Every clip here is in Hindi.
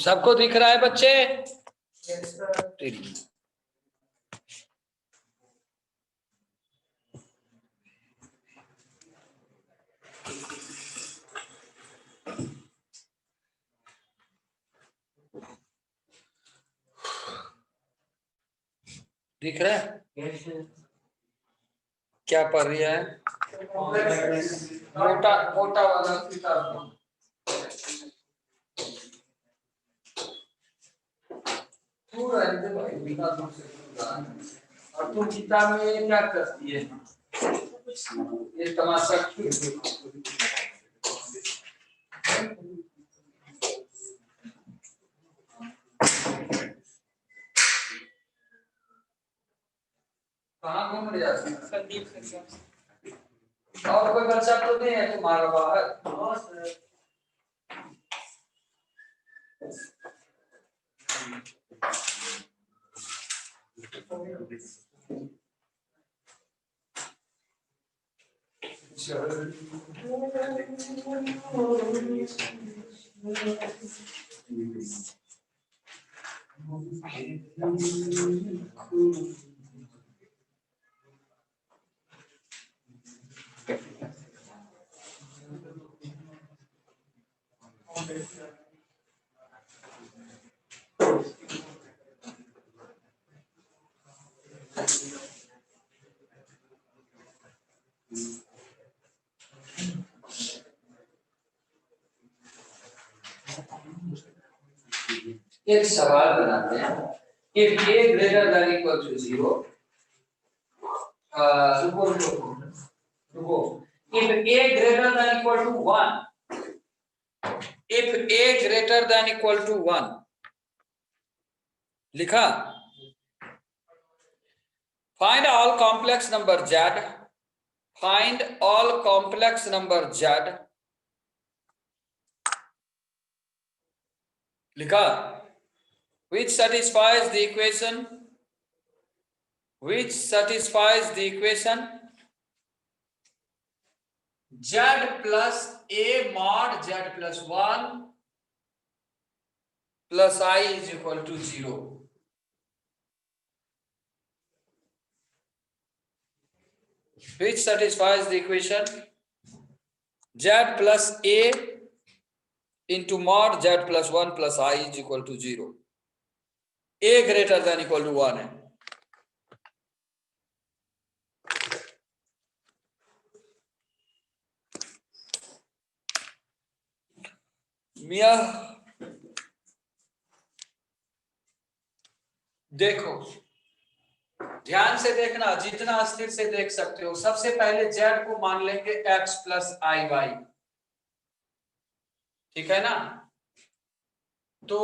सबको दिख रहा है बच्चे? दिख रहा है? क्या पढ़ रही है? मोटा मोटा वाला किताब। और तुम किताब में क्या करती है? ये तमाशा कहाँ घूम रहे जाते हैं? संदीप से। और कोई बच्चा तो नहीं है तुम्हारा बाहर? एक सवाल बनाते हैं। If a greater than equal to 0, रुको। If a greater than equal to 1, if a greater than equal to 1, लिखा। Find all complex number z. Find all complex number z. लिखा। Which satisfies the equation? Which satisfies the equation? Z plus a mod z plus 1 plus I is equal to 0. Which satisfies the equation? Z plus a into mod z plus 1 plus I is equal to 0. A greater than equal to 1 है। मियां देखो, ध्यान से देखना, जितना स्थिर से देख सकते हो। सबसे पहले z को मान लेंगे x प्लस आई वाई, ठीक है ना? तो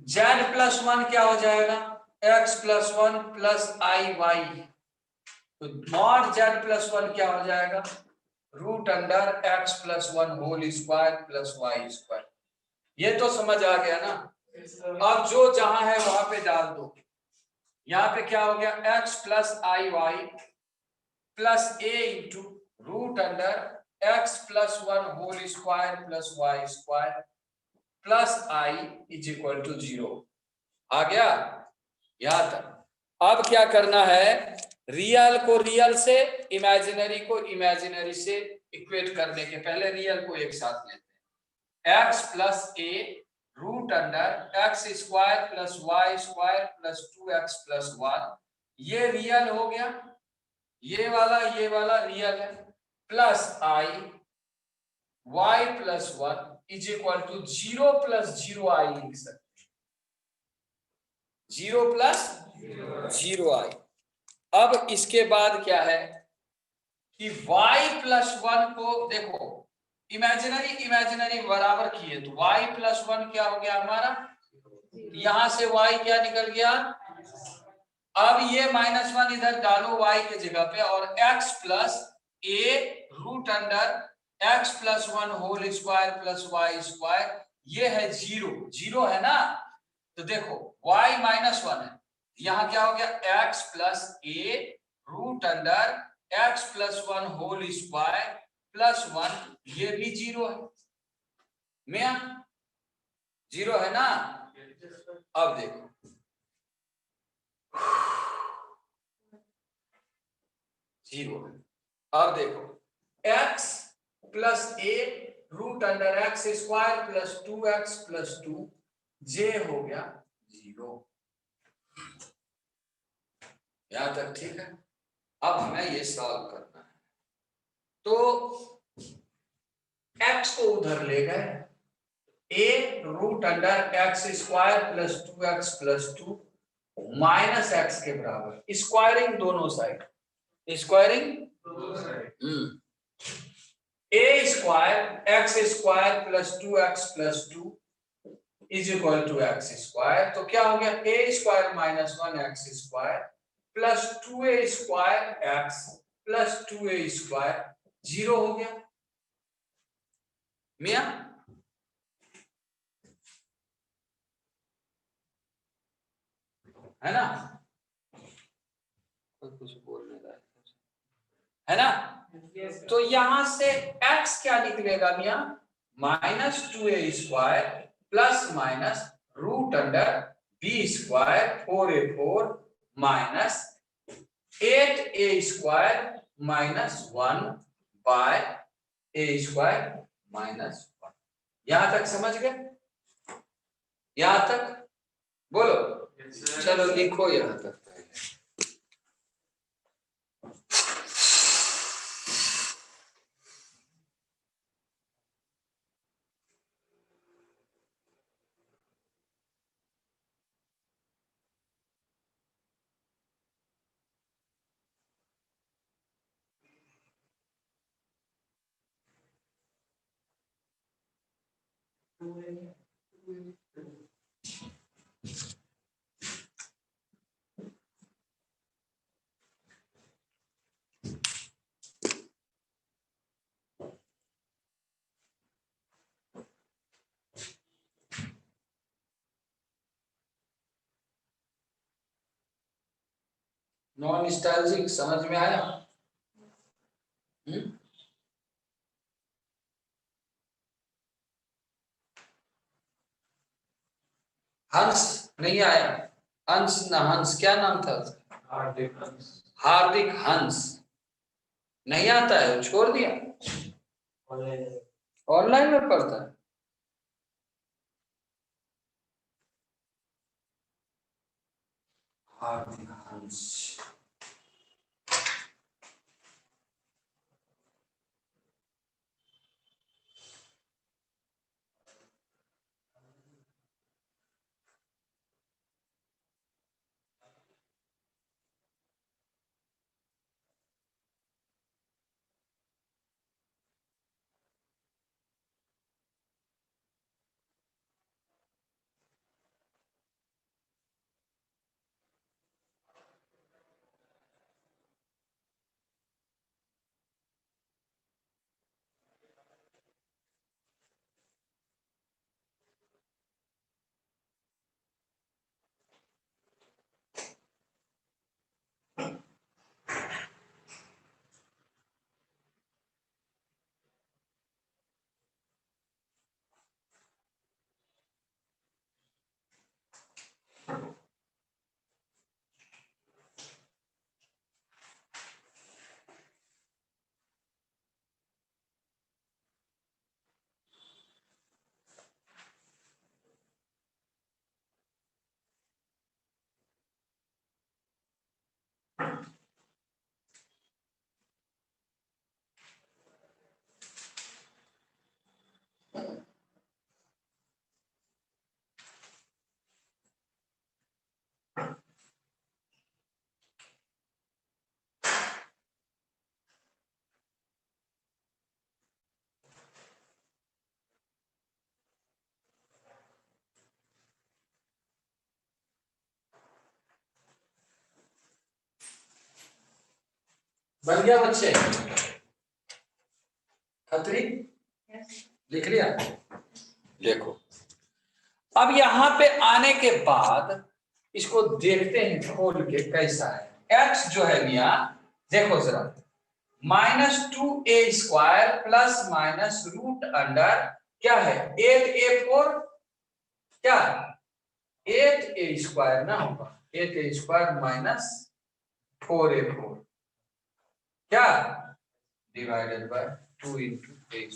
z प्लस 1 क्या हो जाएगा? x plus 1 plus i y. तो मॉड z प्लस 1 क्या हो जाएगा? Root under x plus 1 whole square plus y square. ये तो समझ आ गया ना? अब जो जहां है वहां पे डाल दो। यहाँ पे क्या हो गया? x plus i y plus a into root under x plus 1 whole square plus y square plus i is equal to 0। आ गया यहां तक? अब क्या करना है? रियल को रियल से, इमेजिनरी को इमेजिनरी से इक्वेट करने के पहले रियल को एक साथ लेते हैं। x plus a root under x square plus y square plus 2x plus 1, ये रियल हो गया। ये वाला रियल है। Plus i y plus 1 is equal to 0 plus 0 i लिख सकते हैं। 0 प्लस 0 आई। अब इसके बाद क्या है कि y प्लस 1 को देखो, इमेजिनरी बराबर किए तो y प्लस 1 क्या हो गया हमारा? यहां से y क्या निकल गया? अब ये -1 इधर डालो y के जगह पे और x plus a root under x plus one whole square plus y square, ये है जीरो, जीरो है ना, तो देखो y माइनस वन है, यहाँ क्या हो गया x plus A root under x plus one whole square plus one, ये भी जीरो है, मिया जीरो है ना। अब देखो जीरो है, अब देखो x plus A root under x square plus two X plus two, जे हो गया जीरो, यहां तक ठीक है। अब हमें ये सॉल्व करना है, तो x को उधर ले गए, A root under x square plus two X plus two minus X के बराबर, स्क्वायरिंग दोनों side, squaring A square x square plus two X plus two is equal to X square, तो क्या हो गया A square minus one X square plus two A square X plus two A square, zero हो गया मिया। है ना, कुछ बोलने का है ना, तो यहां से x क्या निकलेगा मिया, minus two A square plus minus root under B square four A four minus eight A square minus one by A square minus one. यहां तक समझ गए, यहां तक बोलो, चलो लिखो यहां तक। नॉन स्टाइल्जिक समझ में आया? हंस नहीं आया, अंश ना हंस, क्या नाम था उसका? हार्दिक हंस। हार्दिक हंस नहीं आता है, छोड़ दिया, ऑनलाइन में पढ़ता है। हार्दिक हंस बन गया बच्चे? खत्री लिख लिया। देखो अब यहाँ पे आने के बाद इसको देखते हैं खोल के कैसा है। x जो है मिया देखो जरा -2a² plus minus root under क्या है 8a4 क्या 8a² ना होगा 8a² माइनस 4a4 क्या डिवाइडेड बाय 2 × a²।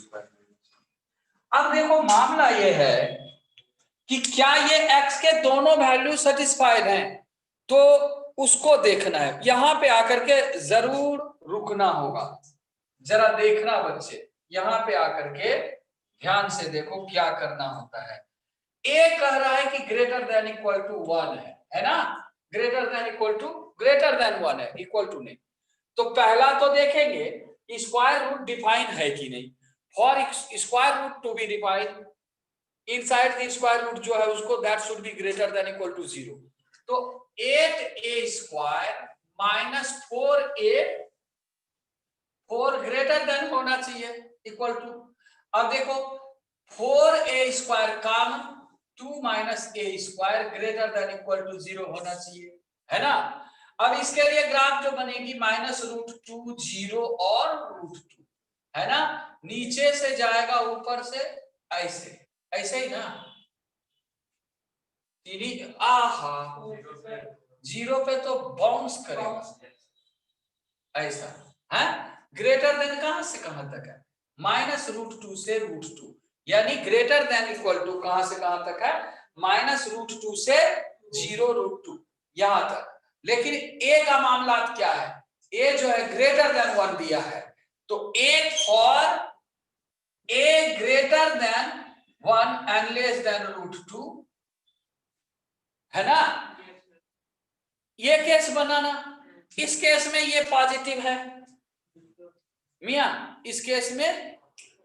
अब देखो मामला ये है कि क्या ये x के दोनों वैल्यू सेटिस्फाइड हैं, तो उसको देखना है। यहां पे आकर के जरूर रुकना होगा, जरा देखना बच्चे, यहां पे आकर के ध्यान से देखो क्या करना होता है। a कह रहा है कि ग्रेटर देन इक्वल टू 1 है ना, greater than equal to greater than 1 है, इक्वल टू नहीं। तो पहला तो देखेंगे स्क्वायर रूट डिफाइन है कि नहीं। For square root to be define inside the square root जो है उसको that should be greater than equal to 0। तो 8a² minus 4a 4 greater than होना चाहिए इक्वल टू। अब देखो 4a² कम 2 minus a² greater than equal to 0 होना चाहिए, है ना। अब इसके लिए ग्राफ जो बनेगी -√2 0 और √2 है ना, नीचे से जाएगा ऊपर से ऐसे ऐसे ही ना, आहा 0 पे तो बाउंस करेगा ऐसा है। ग्रेटर देन कहां से कहां तक है -√2 से √2, यानी ग्रेटर देन इक्वल टू कहां से कहां तक है -√2 से 0 √2 यहां तक। लेकिन a का मामला क्या है, a जो है ग्रेटर देन 1 दिया है, तो a for a greater than 1 and less than √2 है ना, ये केस बनाना। इस केस में ये पॉजिटिव है मिया, इस केस में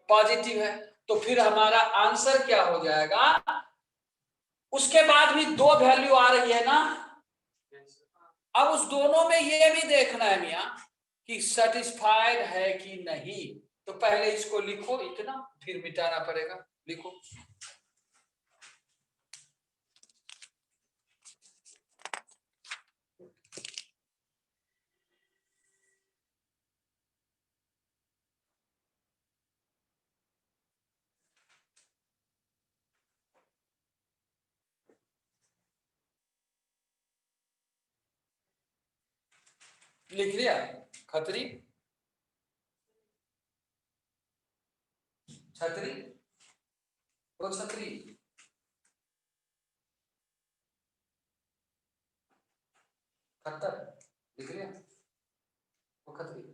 पॉजिटिव है, तो फिर हमारा आंसर क्या हो जाएगा। उसके बाद भी 2 वैल्यू आ रही है ना, अब उस दोनों में ये भी देखना है मिया कि सेटिस्फाइड है कि नहीं। तो पहले इसको लिखो इतना, फिर मिटाना पड़ेगा, लिखो लिख लिया खत्री छतरी वो छतरी खतर लिख लिया वो खतरी।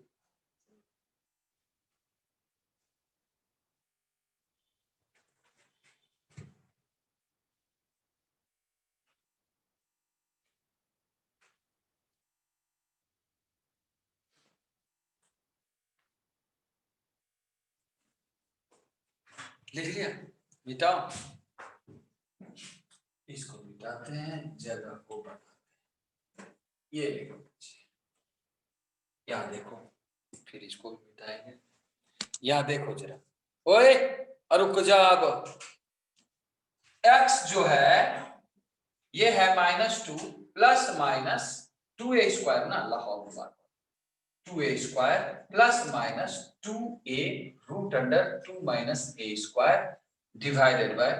लिख लिया, मिटाओ, इसको मिटाते हैं, जगह को बढ़ाते हैं। ये देखो यहाँ देखो, फिर इसको मिटाएंगे। यहाँ देखो जरा, ओए रुक जा। अब x जो है ये है -2 प्लस माइनस 2a² ना, Lahore 2a² plus minus 2a root under 2 minus a² divided by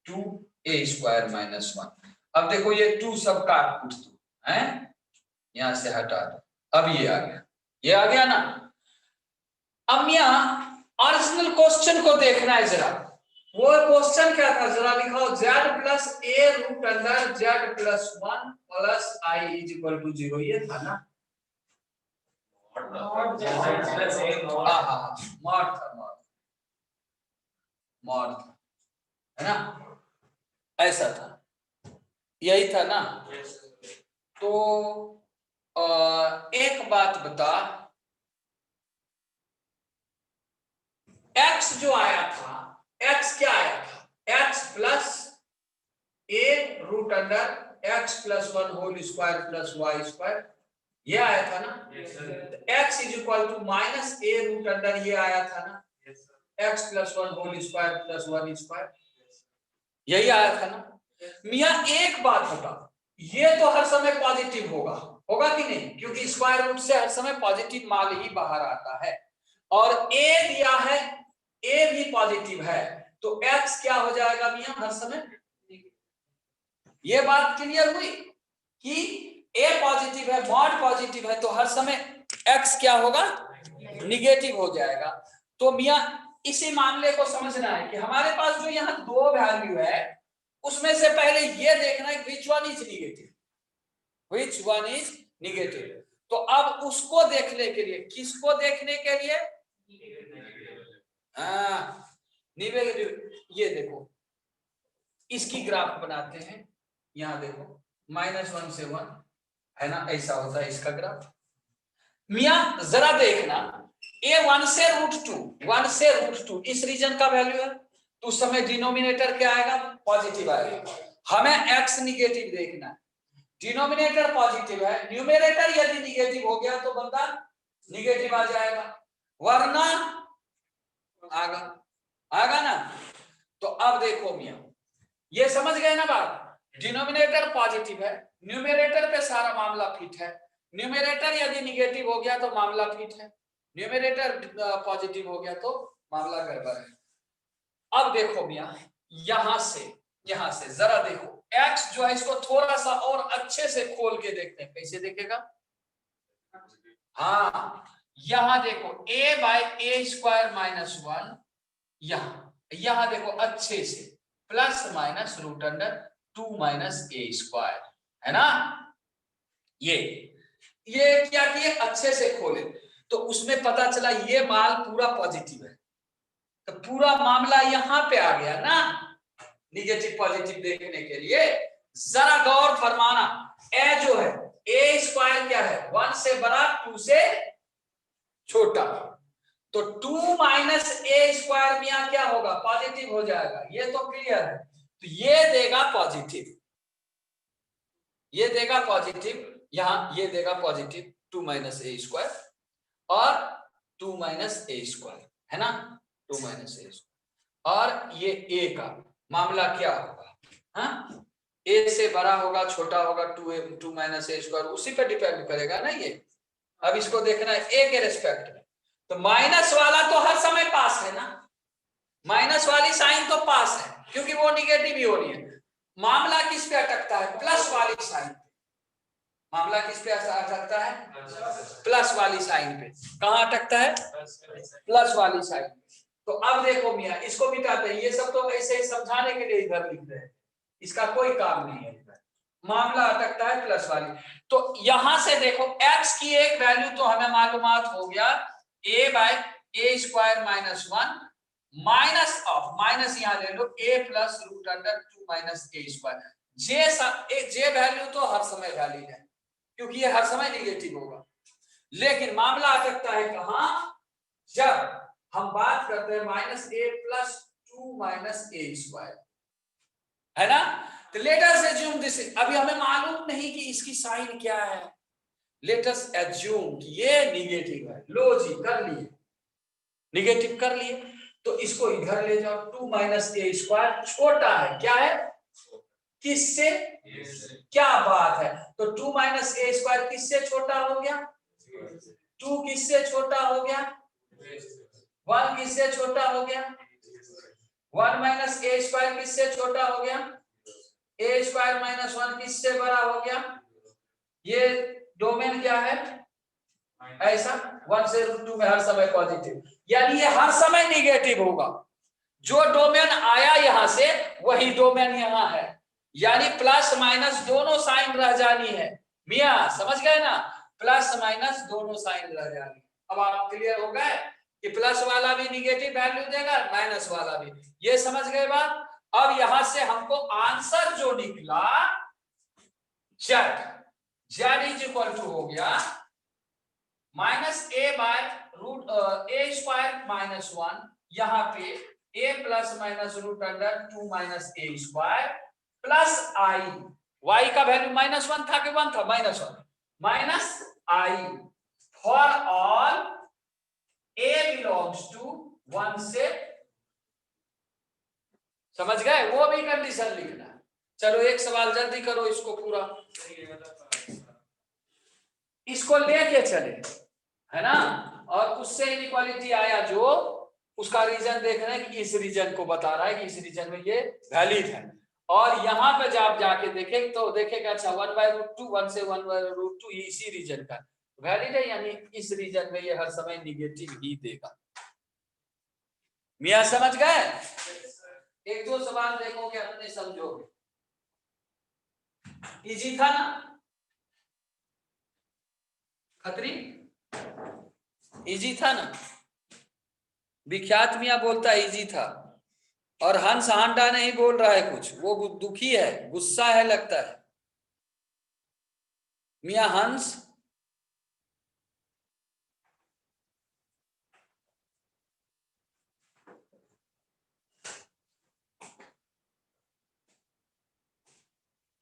2a² minus 1। अब देखो ये 2 सब काट कुट दो है, यहां से हटा दो, अब ये आ गया, ये आ गया ना। अब यहाँ ओरिजिनल क्वेश्चन को देखना है जरा, वो क्वेश्चन क्या था जरा लिखाओ, z plus a root under z plus 1 plus i is equal to 0, ये था ना। मॉड था है ना, ऐसा था, यही था ना। तो एक बात बता, x जो आया था, x क्या आया था, x plus a root under x plus 1 whole square plus y², ये आया था ना। x is equal to -a root under ये आया था ना। x plus one whole square plus one square, यही आया था ना। मियां एक बात बता, ये तो हर समय पॉजिटिव होगा, होगा कि नहीं, क्योंकि स्क्वायर रूट से हर समय पॉजिटिव मान ही बाहर आता है, और a दिया है, a भी पॉजिटिव है, तो x क्या हो जाएगा मियां हर समय। ये बात क्लियर हुई कि a पॉजिटिव है, मॉड पॉजिटिव है, तो हर समय x क्या होगा, निगेटिव हो जाएगा। तो मियां इसी मामले को समझना है कि हमारे पास जो यहाँ दो वैल्यू है, उसमें से पहले ये देखना है which one is negative, which one is negative. तो अब उसको देखने के लिए, किसको देखने के लिए, हाँ निगेटिव, ये देखो इसकी ग्राफ बनाते हैं, यहां देखो -1 से 1 है ना, ऐसा होता है इसका ग्राफ। मियां जरा देखना, ए 1 से √2, 1 से √2 इस रीजन का वैल्यू है, तो उस समय डिनोमिनेटर क्या आएगा, पॉजिटिव आएगा। हमें एक्स निगेटिव देखना है, डिनोमिनेटर पॉजिटिव है, न्यूमरेटर यदि निगेटिव हो गया तो बंदा निगेटिव आ जाएगा, वरना आगा ना। तो अब देखो मियां, ये समझ गए ना बात, डिनोमिनेटर पॉजिटिव है, न्यूमरेटर पे सारा मामला फिट है, न्यूमरेटर यदि निगेटिव हो गया तो मामला फिट है, न्यूमरेटर पॉजिटिव हो गया तो मामला गड़बड़ है। अब देखो मियां, यहां से जरा देखो, x जो है इसको थोड़ा सा और अच्छे से खोल के देखते हैं, कैसे देखेगा, हाँ यहां देखो a/a² - 1, यहां देखो अच्छे से ±√2 - a² है ना। ये क्या किए, अच्छे से खोले तो उसमें पता चला ये माल पूरा पॉजिटिव है, तो पूरा मामला यहां पे आ गया ना, निगेटिव पॉजिटिव देखने के लिए जरा गौर फरमाना। ए जो है a² क्या है, 1 से बड़ा 2 से छोटा, तो 2 - a² मियां क्या होगा, पॉजिटिव हो जाएगा, ये तो क्लियर है। तो ये देगा पॉजिटिव, ये देगा पॉजिटिव, यहां ये देगा पॉजिटिव 2 - a² और 2 - a² है ना, 2 - a², और ये a का मामला क्या होगा, हाँ a से बड़ा होगा छोटा होगा, 2 - a², उसी पर डिपेंड करेगा ना ये। अब इसको देखना है a के रेस्पेक्ट में, तो माइनस वाला तो हर समय पास है ना, माइनस वाली साइन तो पास है क्योंकि वो निगेटिव ही हो रही है। मामला किस पे अटकता है, प्लस वाली साइन पे, मामला किस पे अटकता है, प्लस वाली साइन पे। कहां अटकता है, प्लस वाली साइन पे। तो अब देखो मियां, इसको मिटाते हैं, ये सब तो ऐसे ही समझाने के लिए इधर लिख रहे हैं, इसका कोई काम नहीं है, मामला अटकता है प्लस वाली। तो यहां से देखो x की एक वैल्यू तो हमें मालूमात हो गया, a/a² - 1 माइनस ऑफ, माइनस यहां ले लो a + √2 - a²। जे वैल्यू तो हर समय वैलिड है क्योंकि ये हर समय निगेटिव होगा, लेकिन मामला अटकता है कहां, जब हम बात करते हैं -a + 2 - a², है ना। तो लेट अस एज्यूम दिस, अभी हमें मालूम नहीं कि इसकी साइन क्या है, लेट अस एज्यूम कि ये निगेटिव है, लो जी कर लिए, निगेटिव कर लिए, तो इसको इधर ले जाओ, 2 - a² छोटा है, क्या है, किससे, क्या बात है, तो 2 - a² किससे छोटा हो गया, 2 किससे छोटा हो गया, 1 किससे छोटा हो गया, 1 - a² किससे छोटा हो गया, a² - 1 किससे बड़ा हो गया, ये डोमेन क्या है, ऐसा 1 से √2 में हर समय पॉजिटिव, यानी ये हर समय निगेटिव होगा। जो डोमेन आया यहां से वही डोमेन यहां है, यानी प्लस माइनस दोनों साइन रह जानी है। मियां समझ गए ना, प्लस माइनस दोनों साइन रह जानी। अब आप क्लियर हो गए कि प्लस वाला भी निगेटिव वैल्यू देगा, माइनस वाला भी, ये समझ गए बात। अब यहां से हमको आंसर जो निकला, z = हो गया -a/√a² - 1, यहाँ पे a + √2 - a² plus i, y का वैल्यू -1 था कि 1 था, -1 -i for all a belongs to 1 से, समझ गए? वो भी कंडीशन लिखना है। चलो एक सवाल जल्दी करो इसको पूरा, इसको लेके चले, है ना, और उससे इनइक्वालिटी आया जो, उसका रीजन देख रहे हैं कि इस रीजन को बता रहा है कि इस रीजन में ये वैलिड है, और यहाँ पे जब आप जाके देखें तो देखेगा अच्छा 1/√2, 1 से 1/√2 इसी रीजन का वैलिड है, यानी इस रीजन में ये हर समय निगेटिव ही देगा। मियां समझ गए? एक दो सवाल देखोगे अपने समझोगे, इजी था ना खत्री, इजी था ना? विख्यात मियां बोलता इजी था, और हंस हांडा नहीं बोल रहा है कुछ, वो दुखी है, गुस्सा है लगता है। मियां हंस,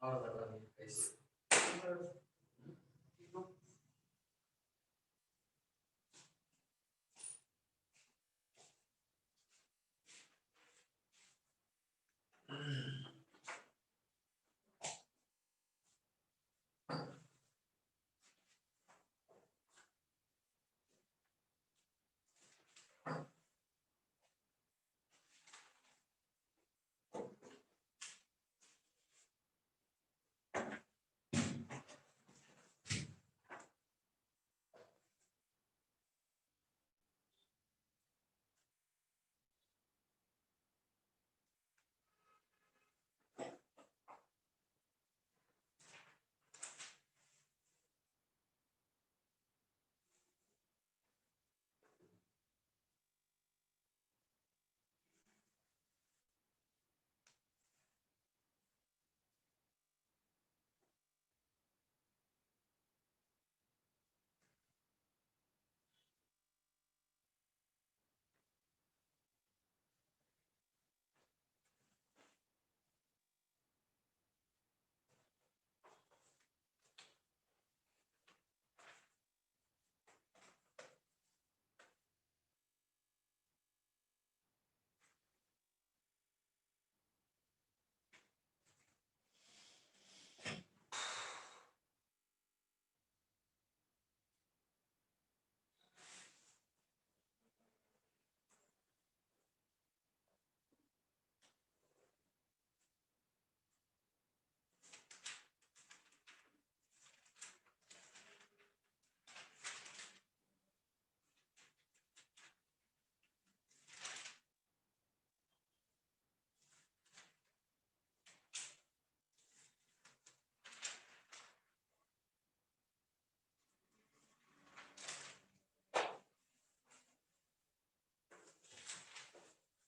और बताइए कैसे?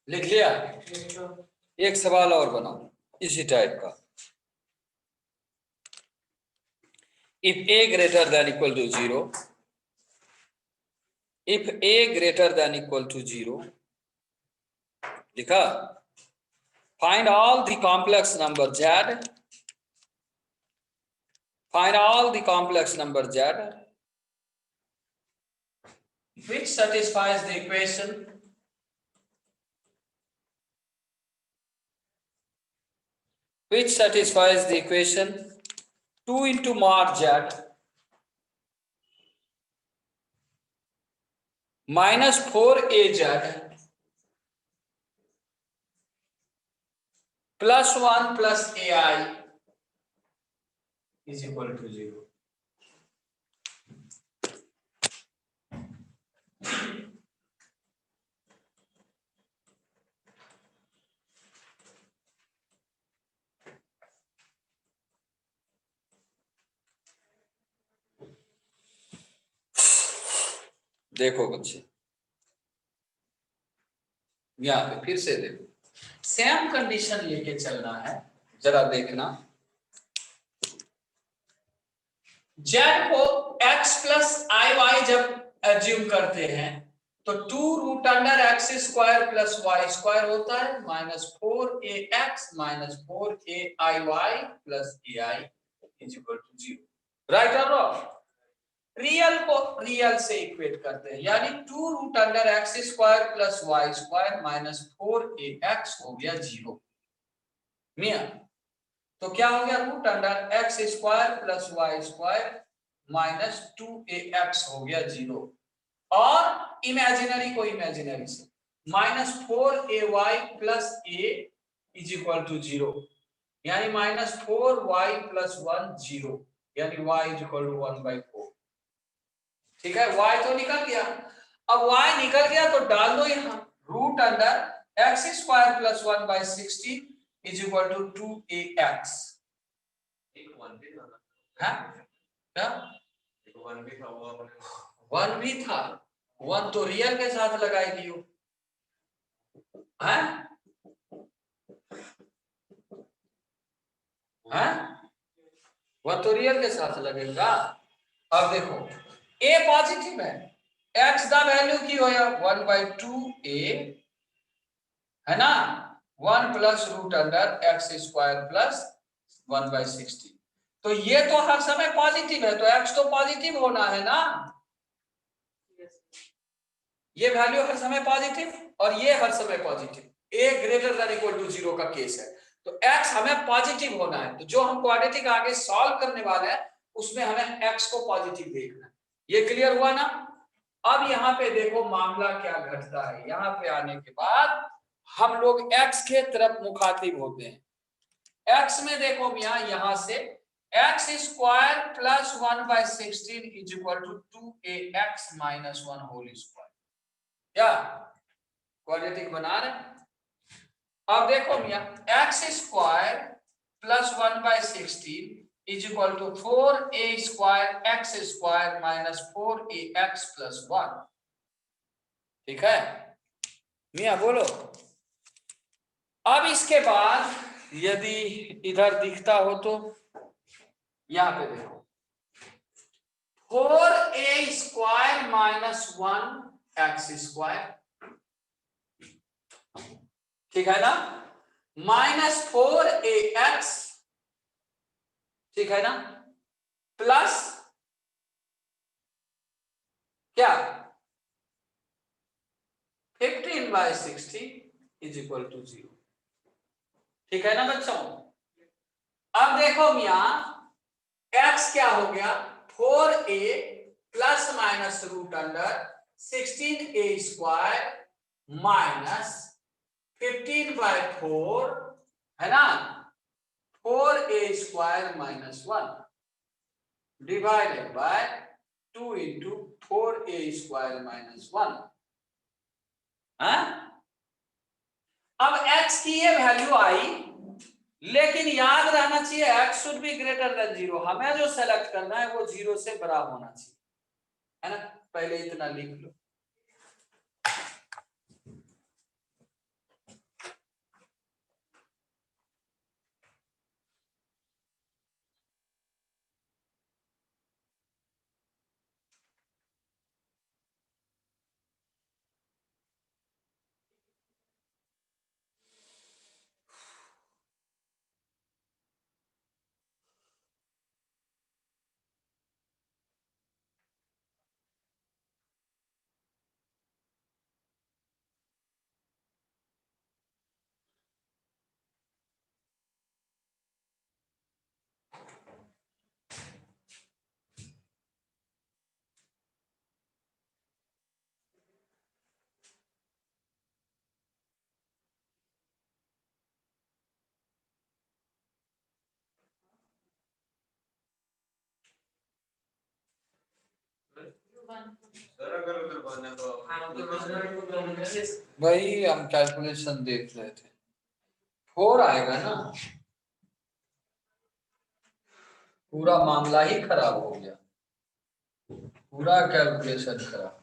लिख लिया? एक सवाल और बनाओ इसी टाइप का। If a greater than equal to 0, if a greater than equal to 0, लिखा, find all the complex number z, find all the complex number z which satisfies the equation which satisfies the equation 2 into mod z minus 4az plus 1 plus ai is equal to 0. देखो बच्चे, यहाँ पे फिर से देखो, सेम कंडीशन लेके चलना है, जरा देखना। जेड को x प्लस आई वाई जब एज्यूम करते हैं तो 2√x² प्लस y² होता है minus 4ax minus 4aiy plus ai is equal to 0। Right और रॉन्ग? रियल को रियल से इक्वेट करते हैं, यानी 2 root under x square plus y square minus 4ax हो गया 0। मिया तो क्या हो गया, root under x square plus y square minus 2ax हो गया 0, और इमेजिनरी को इमेजिनरी से minus 4ay plus a is equal to 0, यानी माइनस 4y प्लस 1 0, यानी y इज इक्वल टू 1/4। ठीक है, y तो निकल गया। अब y निकल गया तो डाल दो यहाँ, root under x square plus 1/16 is equal to 2ax। एक 1 भी था हाँ क्या, एक 1 भी था वो अपने 1 भी था, 1 तो रियल के साथ लगाई दियो है, हैं? वह तो रियल के साथ लगेगा। अब देखो a पॉजिटिव है, x का वैल्यू की होया 1/2a है ना, 1 plus root under x square plus 1/16, तो ये तो हर समय पॉजिटिव है, तो x तो पॉजिटिव होना है ना, ये वैल्यू हर समय पॉजिटिव और ये हर समय positive, a greater than equal to 0 का केस है, तो x हमें पॉजिटिव होना है, तो जो हम क्वाड्रेटिक आगे सॉल्व करने वाले हैं उसमें हमें x को पॉजिटिव देखना है। ये क्लियर हुआ ना। अब यहाँ पे देखो मामला क्या घटता है, यहाँ पे आने के बाद हम लोग x के तरफ मुखातिब होते हैं। x में देखो मियाँ, यहाँ से x square plus 1/16 is equal to 2ax minus 1 whole square, क्या क्वाड्रेटिक बना रहे। अब देखो मियाँ, x square plus 1/16 is equal to 4a square x square minus 4ax plus 1। ठीक है मियाँ बोलो। अब इसके बाद यदि इधर दिखता हो तो यहां पे देखो 4a square minus 1 x square, ठीक है ना, माइनस 4ax, ठीक है ना, प्लस क्या 15/60 इज इक्वल टू 0। ठीक है ना बच्चों। अब देखो मियां, x क्या हो गया 4a plus minus root under 16a square minus 15/4 है ना, 4a square minus 1 divided by 2 into 4a square minus 1। अब x की ये वैल्यू आई, लेकिन याद रहना चाहिए x should be greater than 0, हमें जो सेलेक्ट करना है वो 0 से बड़ा होना चाहिए, है ना, पहले इतना लिख लो। वही हम कैलकुलेशन देख रहे थे, 4 आएगा ना, पूरा मामला ही खराब हो गया, पूरा कैलकुलेशन खराब।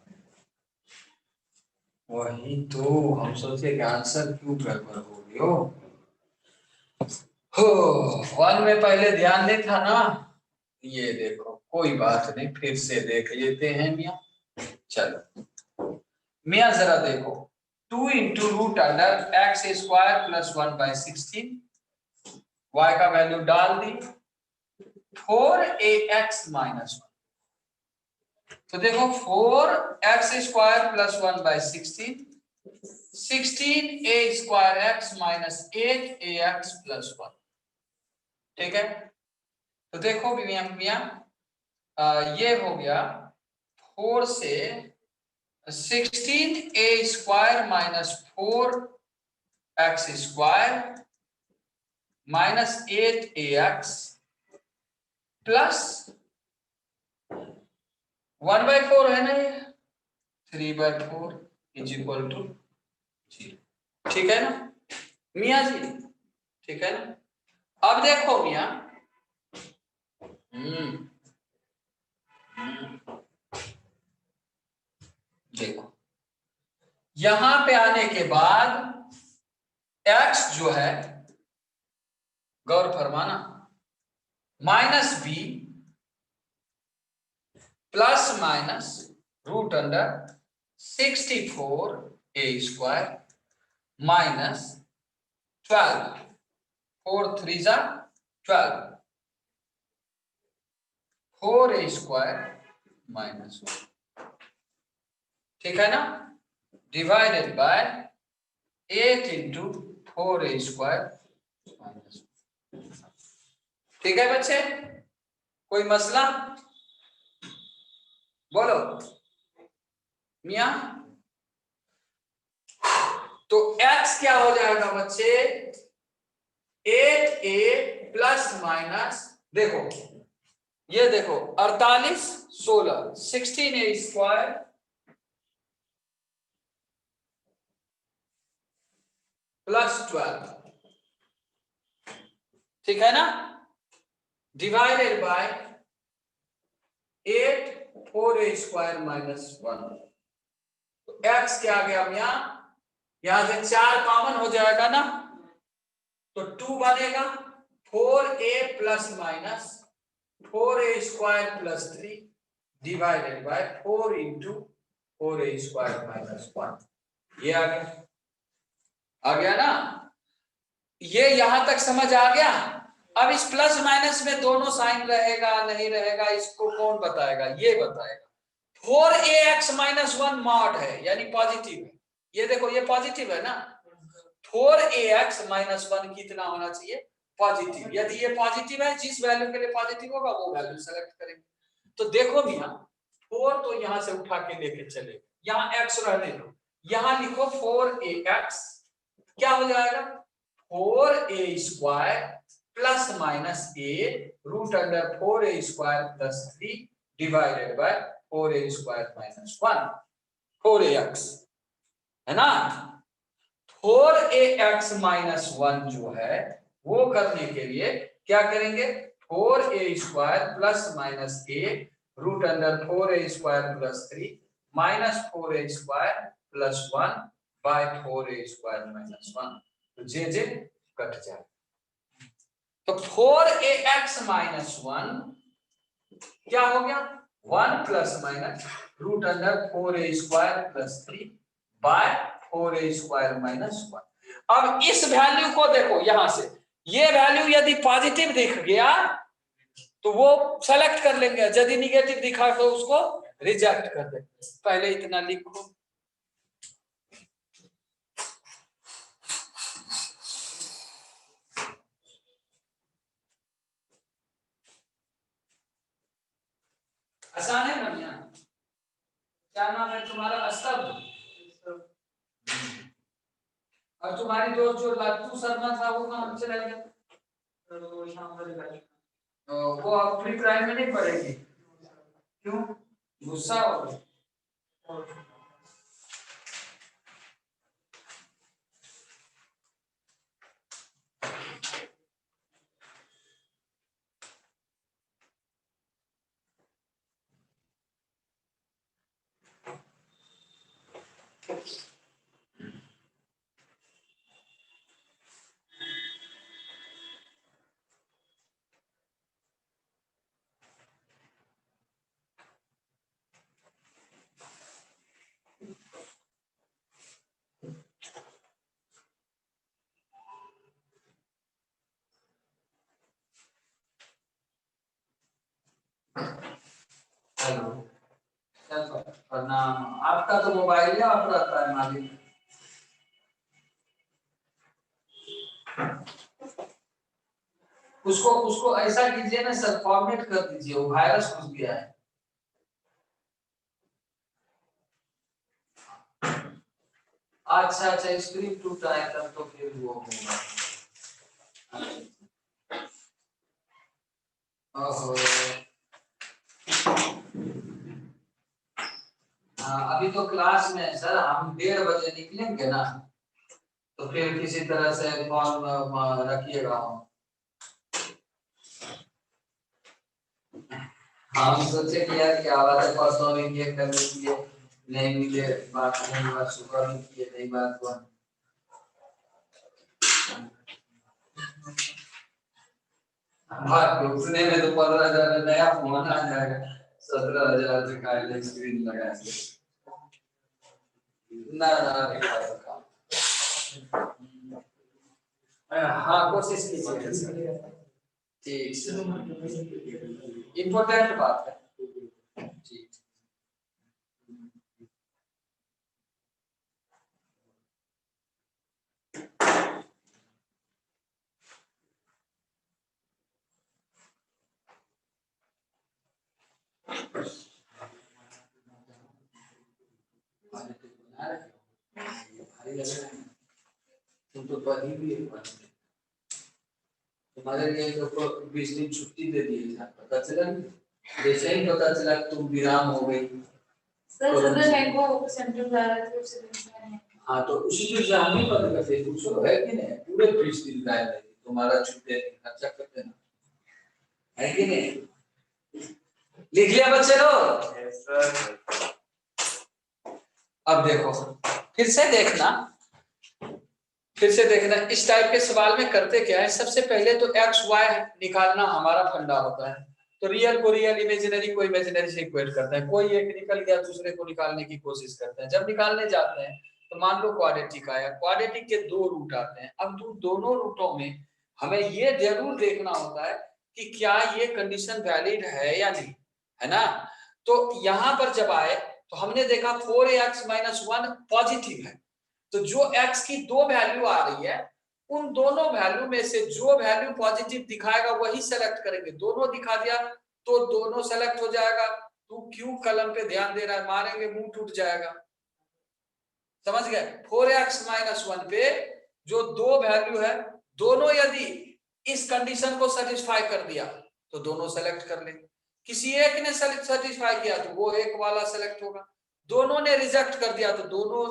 वही तो हम सोचे कि आंसर क्यों गड़बड़ हो गया हो, 1 में पहले ध्यान नहीं था ना, ये देखो कोई बात नहीं, फिर से देख लेते हैं मियाँ। चलो मियाँ जरा देखो, 2 into root under x square plus 1/16, y का वैल्यू डाल दी 4ax माइनस 1, तो देखो 4x² plus 1/16, 16a² x minus 8ax plus 1। ठीक है, तो देखो मियां ये हो गया 4 से 16a² minus 4x² minus 8ax plus 1/4 है ना, ये 3/4 इज इक्वल टू 0। ठीक है ना मियां जी, ठीक है ना। अब देखो मियां, देखो यहां पे आने के बाद x जो है, गौर फरमाना, -b plus minus root under 64a² minus 12, 4 3 जा 12, 4a² माइनस 1। ठीक है ना, divided by 8 into 4a² minus 1। ठीक है बच्चे, कोई मसला बोलो मियां। तो x क्या हो जाएगा बच्चे, 8a प्लस माइनस, देखो ये देखो 48 16 16a² प्लस 12, ठीक है ना, डिवाइडेड बाय 8 4a² माइनस 1। तो x क्या आ गया मियां, यहां से 4 कॉमन हो जाएगा ना, तो 2 बनेगा, 4a plus minus 4a² plus 3 divided bye 4 into 4a² minus 1। ये आ गया ना, ये यहां तक समझ आ गया। अब इस प्लस माइनस में दोनों साइन रहेगा नहीं रहेगा, इसको कौन बताएगा, ये बताएगा। 4ax माइनस 1 मॉड है यानी पॉजिटिव है, ये देखो ये पॉजिटिव है ना, 4ax माइनस 1 कितना होना चाहिए, पॉजिटिव। यदि ये पॉजिटिव है, जिस वैल्यू के लिए पॉजिटिव होगा वो वैल्यू सेलेक्ट करेंगे। तो देखो मियां, 4 तो यहां से उठा के लेके चले, यहां x रहने दो, यहां लिखो 4ax, क्या हो जाएगा 4a² plus minus a root under 4a² plus 3 divided by 4a² minus 1, 4ax है ना। 4ax माइनस 1 जो है वो करने के लिए क्या करेंगे, 4a² plus minus a root under 4a² plus 3 minus 4a² plus 1 by 4a² minus 1। तो जे कट जाए, तो 4ax माइनस 1 क्या हो गया, 1 plus minus root under 4a² plus 3 by 4a² minus 1। अब इस वैल्यू को देखो, यहां से ये वैल्यू यदि पॉजिटिव दिख गया तो वो सेलेक्ट कर लेंगे, यदि निगेटिव दिखा तो उसको रिजेक्ट कर देंगे। पहले इतना लिखो, आसान है ना। क्या नाम है तुम्हारा, असद, और तुम्हारी दोस्त जो लातू शर्मा था वो कहां चला गया, तो वो अब प्री प्राइम में नहीं पढ़ेगी, क्यों, गुस्सा हो गया। हेलो, वरना आपका तो मोबाइल है, आप रहता है मालिक। उसको उसको ऐसा कीजिए ना सर, फॉर्मेट कर दीजिए, वो वायरस घुस गया है। अच्छा अच्छा, स्क्रीन टूटा है तब तो फिर वो होगा। ओहो, हाँ, अभी तो क्लास में है सर, हम 1:30 बजे निकलेंगे ना, तो फिर किसी तरह से फॉर्म रखिएगा। हम सोचे कि यार क्या बात है, परसों भी ये करने के लिए नहीं मिले, बात नहीं हुआ, सुबह भी किए नहीं बात हुआ। भाग उतने में तो 15,000 में नया फोन आ जाएगा, 17,000 से का स्क्रीन लगाएंगे ना हाँ, कोशिश कीजिए। ठीक, इम्पोर्टेंट बात है। ठीक, तुम तो पढ़ी भी है, तुम्हारे लिए तो 20 दिन छुट्टी दे दी है, पता चला? जैसे ही पता चला तुम विराम हो गई सर, सदर बैंक को सेंट्रल जा रहा है, उससे दिन हाँ, तो उसी जो जाने पर करते पूछो है कि नहीं, पूरे 20 दिन का है तुम्हारा छुट्टी खर्चा कर देना है कि नहीं? लिख लिया बच्चे लोग? अब देखो, फिर से देखना, फिर से देखना, इस टाइप के सवाल में करते क्या है, सबसे पहले तो एक्स वाई निकालना हमारा फंडा होता है। तो रियल को रियल, इमेजिनरी को इमेजिनरी से इक्वेट करते हैं, कोई एक निकल गया दूसरे को निकालने की कोशिश करते हैं। जब निकालने जाते हैं तो मान लो क्वाड्रेटिक आया, क्वाड्रेटिक के 2 रूट आते हैं। अब दोनों रूटों में हमें ये जरूर देखना होता है कि क्या ये कंडीशन वैलिड है या नहीं, है ना? तो यहाँ पर जब आए तो हमने देखा 4x - 1 पॉजिटिव है, तो जो x की 2 वैल्यू आ रही है, उन दोनों वैल्यू में से जो वैल्यू पॉजिटिव दिखाएगा वही सेलेक्ट करेंगे। दोनों दिखा दिया तो दोनों सेलेक्ट हो जाएगा। तू क्यों कलम पे ध्यान दे रहा है, मारेंगे मुंह टूट जाएगा, समझ गए? 4x - 1 पे जो 2 वैल्यू है, दोनों यदि इस कंडीशन को सेटिस्फाई कर दिया तो दोनों सेलेक्ट कर लेंगे। किसी एक ने सेटिस्फाई किया तो वो एक वाला सेलेक्ट होगा, दोनों ने रिजेक्ट कर दिया तो दोनों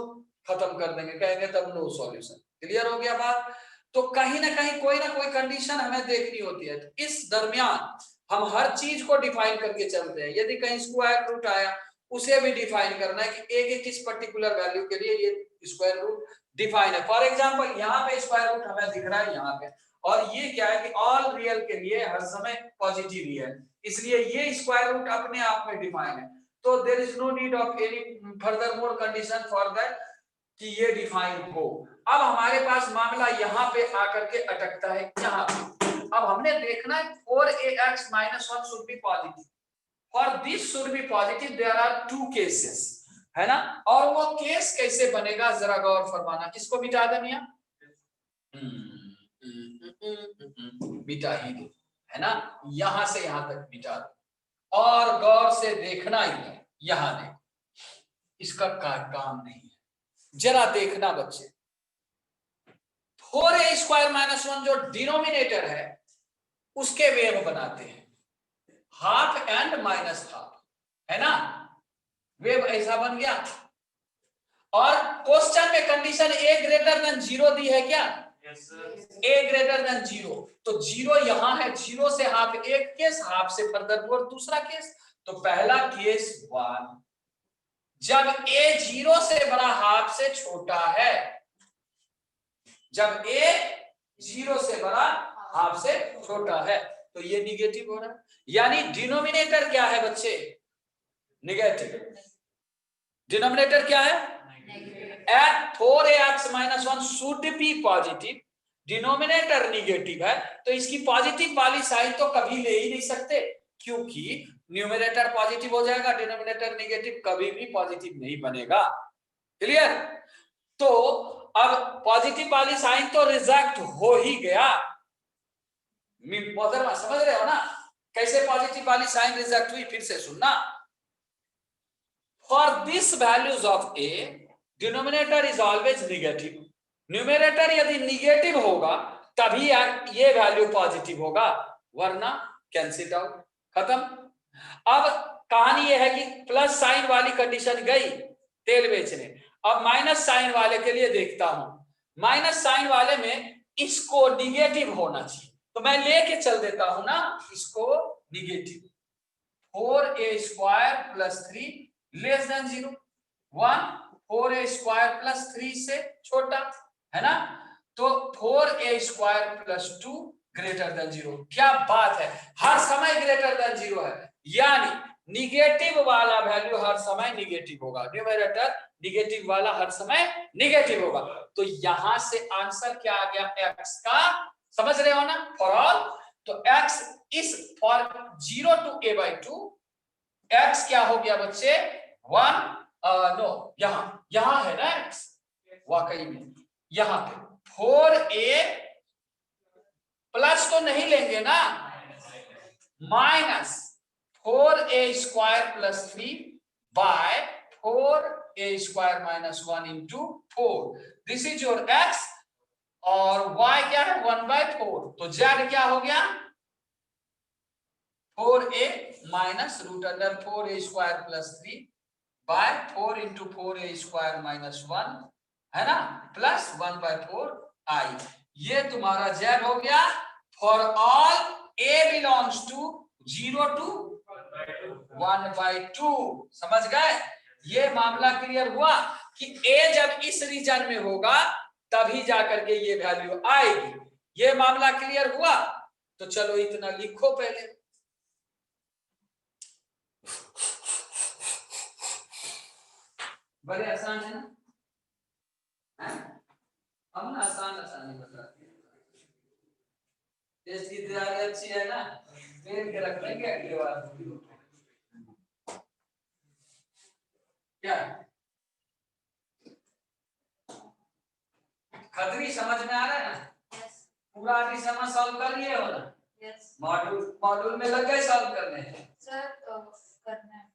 खत्म कर देंगे, कहेंगे तब नो सॉल्यूशन। क्लियर हो गया बात? तो कहीं ना कहीं कोई ना कोई कंडीशन हमें देखनी होती है। तो इस दरमियान हम हर चीज को डिफाइन करके चलते हैं। यदि कहीं स्क्वायर रूट आया, उसे भी डिफाइन करना है कि एक किस पर्टिकुलर वैल्यू के लिए ये स्क्वायर रूट डिफाइन है। फॉर एग्जांपल यहाँ पे स्क्वायर रूट हमें दिख रहा है यहाँ पे, और ये क्या है कि ऑल रियल के लिए हर समय पॉजिटिव ही है, इसलिए ये स्क्वायर रूट अपने आप में डिफाइन है। तो there is no need of any further more condition for that कि ये डिफाइन हो। अब हमारे पास मामला यहाँ पे आकर के अटकता है यहाँ पे। अब हमने देखना है 4ax - 1 should be positive. For this should be positive, there are 2 cases, है ना? और वो केस कैसे बनेगा जरा गौर फरमाना। इसको मिटा दे मियां, मिटा ही दो, है ना? यहां से यहां तक मिटा दो और गौर से देखना ही है। यहां देखो, इसका काम नहीं है, जरा देखना बच्चे। 4a² - 1 जो डिनोमिनेटर है उसके वेव बनाते हैं, हाफ एंड माइनस हाफ, है ना? वेव ऐसा बन गया। और क्वेश्चन में कंडीशन a ग्रेटर देन 0 दी है क्या? Yes sir. a greater than 0, तो 0 यहां है, 0 से हाफ एक केस, हाफ से फर्दर और दूसरा केस। तो पहला केस 1, जब a 0 से बड़ा हाफ से छोटा है, जब a 0 से बड़ा हाफ से छोटा है तो ये निगेटिव हो रहा है, यानी डिनोमिनेटर क्या है बच्चे? निगेटिव। डिनोमिनेटर क्या है? At 4ax - 1 should be positive, denominator negative है, तो इसकी पॉजिटिव वाली साइड तो कभी ले ही नहीं सकते, क्योंकि न्यूमरेटर पॉजिटिव हो जाएगा, डिनोमिनेटर नेगेटिव कभी भी पॉजिटिव नहीं बनेगा। क्लियर? तो अब पॉजिटिव वाली साइन तो रिजेक्ट हो ही गया। मोहतरमा समझ रहे हो ना कैसे पॉजिटिव वाली साइन रिजेक्ट हुई? फिर से सुनना। For this values of A denominator is always negative. Numerator यदि निगेटिव होगा तभी ये वैल्यू पॉजिटिव होगा, वरना कैंसिल आउट, खत्म। अब कहानी यह है कि प्लस साइन वाली कंडीशन गई तेल बेचने, अब माइनस साइन वाले के लिए देखता हूं। माइनस साइन वाले में इसको निगेटिव होना चाहिए, तो मैं लेके चल देता हूं ना इसको negative. 4a² + 3 less than 0, 1 4a² + 3 से छोटा है ना, तो 4a² + 2 ग्रेटर देन 0। क्या बात है, हर समय ग्रेटर देन 0 है, यानी निगेटिव वाला वैल्यू हर समय निगेटिव होगा, न्यूमरेटर निगेटिव वाला हर समय निगेटिव होगा। तो यहां से आंसर क्या आ गया x का, समझ रहे हो ना, फॉर ऑल। तो x इस फॉर 0 to a/2 x क्या हो गया बच्चे, 1 नो यहां है ना x, वाकई में यहां पे 4a प्लस तो नहीं लेंगे ना, minus 4a² + 3 by 4a² - 1 × 4, this is your x और y क्या है 1/4। तो z क्या हो गया 4a minus √4a² + 3 by 4 × 4a² - 1 है ना, प्लस 1/4 i। ये तुम्हारा z हो गया for all a belongs to 0 to 1/2। समझ गए? ये मामला क्लियर हुआ कि a जब इस रीजन में होगा तभी जाकर के ये वैल्यू आएगी। ये मामला क्लियर हुआ? तो चलो इतना लिखो पहले। बड़े आसान है ना, हम ना आसान बताते हैं। इसकी तैयारी अच्छी है ना, पेड़ के रख लेंगे अगली बार। क्या खतरी समझ में आ रहा है ना? पूरा समझ सॉल्व कर लिए हो ना? मॉड्यूल में लग गए सॉल्व करने सर करना है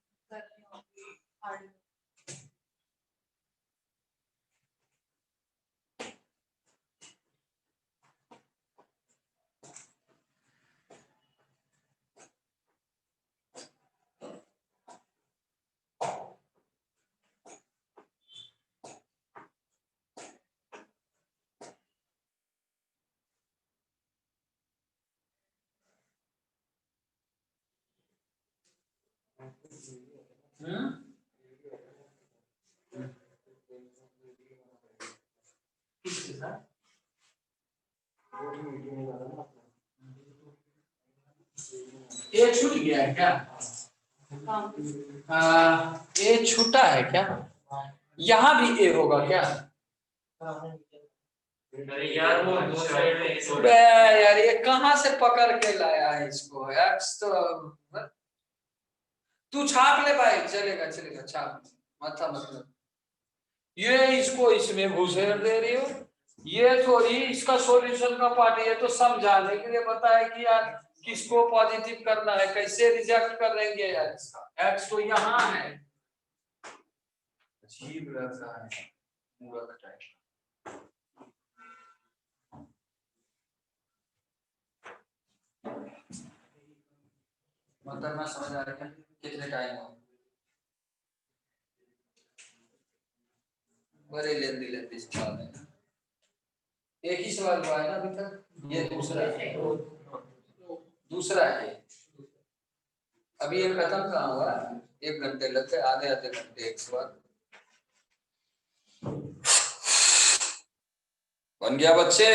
ये छूट गया है क्या? ये छूटा है क्या? यहाँ भी ए होगा क्या? अरे यार वो दो साइड में बे यार ये कहाँ से पकड़ के लाया है इसको यार, तो तू छाप ले भाई, चलेगा चलेगा छाप, माथा मतलब ये इसको इसमें घुसेड़ दे रही हो, ये थोड़ी इसका सॉल्यूशन का पार्ट, ये तो समझाने के लिए बताया कि यार किसको पॉजिटिव करना है, कैसे रिजेक्ट करेंगे यार, इसका एक्स तो यहाँ है, अजीब लगता है मूर्ख टाइप। मतलब मैं समझ आ रहा है कितने टाइम हो, बड़े लेंदी सवाल है, एक ही सवाल हुआ है ना अभी तक, ये दूसरा है, अभी ये खत्म कहाँ हुआ, 1 घंटे लगते, आधे घंटे एक सवाल बन गया बच्चे।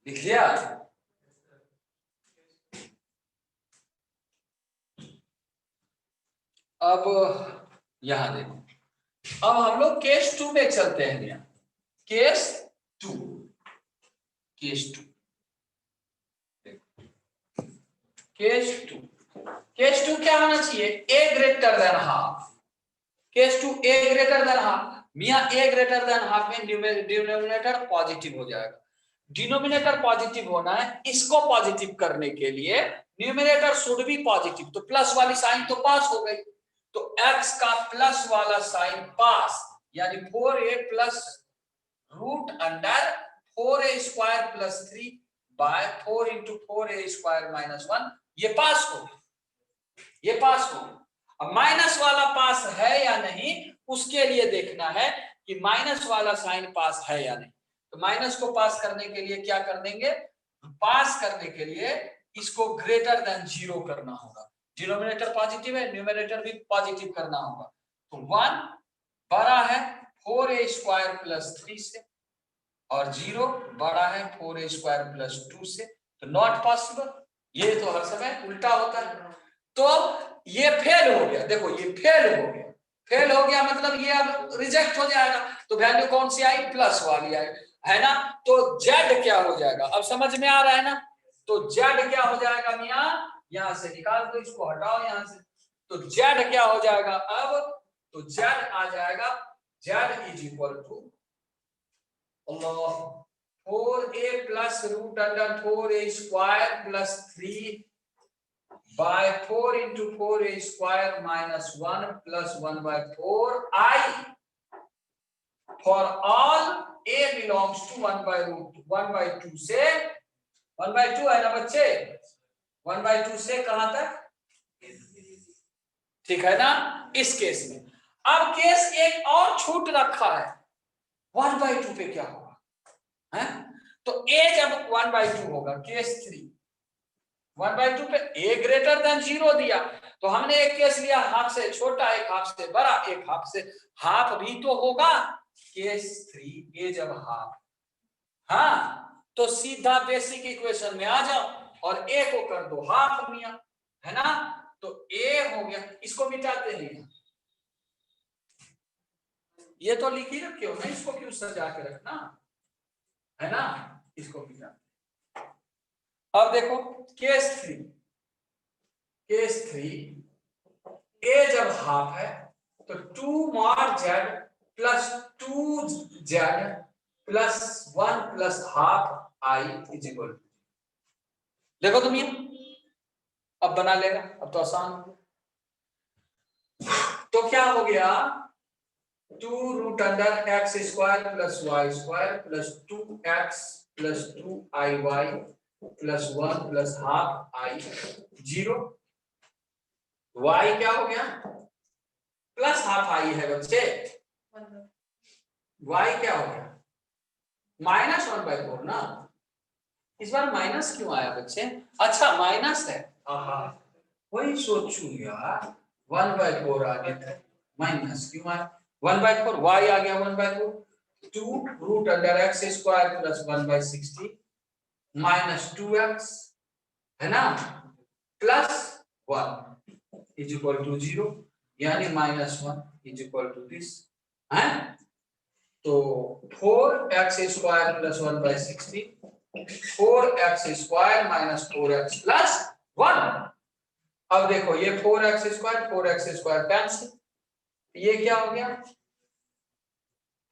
लिख लिया? अब यहां देखो, अब हम लोग केस 2 में चलते हैं। यहाँ केस 2, केस 2, केस 2, केस 2 क्या होना चाहिए? ए ग्रेटर देन हाफ। केस 2 ए ग्रेटर देन हाफ। मियां ए ग्रेटर देन हाफ में डिनोमिनेटर पॉजिटिव हो जाएगा। डिनोमिनेटर पॉजिटिव होना है, इसको पॉजिटिव करने के लिए न्यूमरेटर शुड बी पॉजिटिव। तो प्लस वाली साइन तो पास हो गई, तो x का प्लस वाला साइन पास, यानी 4a plus root under 4a square plus 3 by 4 into 4a square minus 1, ये पास हो, ये पास हो। अब माइनस वाला पास है या नहीं, उसके लिए देखना है कि माइनस वाला साइन पास है या नहीं। तो माइनस को पास करने के लिए क्या कर देंगे? पास करने के लिए इसको ग्रेटर देन 0 करना होगा। डिनोमिनेटर पॉजिटिव है, न्यूमरेटर भी पॉजिटिव करना होगा। तो 1 बड़ा है 4a स्क्वायर प्लस 3 से, और 0 बड़ा है 4a स्क्वायर प्लस 2 से। तो नॉट पॉसिबल। ये तो हर समय उल्टा होता है। तो ये फेल हो गया। देखो ये फेल हो गया, फेल हो गया मतलब ये अब रिजेक्ट हो जाएगा। तो वैल्यू कौन सी आई? प्लस वाली आई, है ना? तो z क्या हो जाएगा? अब समझ में आ रहा है ना? तो z क्या हो जाएगा मियां? यहां से निकाल दो, इसको हटाओ यहां से। तो z क्या हो जाएगा अब? तो z आ जाएगा, z is equal to 4a plus root under 4a square plus 3 by 4 into 4a square minus 1 plus 1 by 4 I, for all a belongs to 1 by root 1 by 2 से 1 by 2 है ना बच्चे? 1 by 2 से कहां तक? ठीक है ना? इस केस में अब केस एक और छूट रखा है, 1 by 2 पे क्या होगा? है तो a जब 1 by 2 होगा, केस 3 1 by 2 पे a ग्रेटर देन 0 दिया, तो हमने एक केस लिया हाफ से छोटा, एक हाफ से बड़ा, एक हाफ से हाफ भी तो होगा। केस 3 a जब हाफ, हाँ तो सीधा बेसिक इक्वेशन में आ जाओ और a को कर दो हाफ मियां, है ना? तो a हो गया, इसको मिटाते हैं। ये तो लिख ही रखे हो ना, इसको क्यों सजा के रखना, है ना? इसको मिटाते। अब देखो केस 3, केस 3 a जब हाफ है तो 2 mod z plus 2z plus 1 plus half i is equal. देखो तुम ये अब बना लेगा, अब तो आसान हो। तो क्या हो गया? 2 root under x square plus y square plus 2x plus 2iy plus 1 plus half i 0। y क्या हो गया? प्लस हाफ आई है बच्चे। y क्या हो गया? माइनस 1/4 ना। इस बार माइनस क्यों आया बच्चे? अच्छा माइनस है, वही सोचू यार, 1/4 आ गया, माइनस क्यों आया? 1/4 y आ गया 1/4, 2 root under x square plus 1/60 minus 2x, है ना? प्लस 1 इज इक्वल टू 0, यानी minus 1 is equal to this, है? तो 4x square plus 1/60, 4x square minus 4x plus 1। अब देखो ये 4x स्क्वायर कैंसिल, ये क्या हो गया?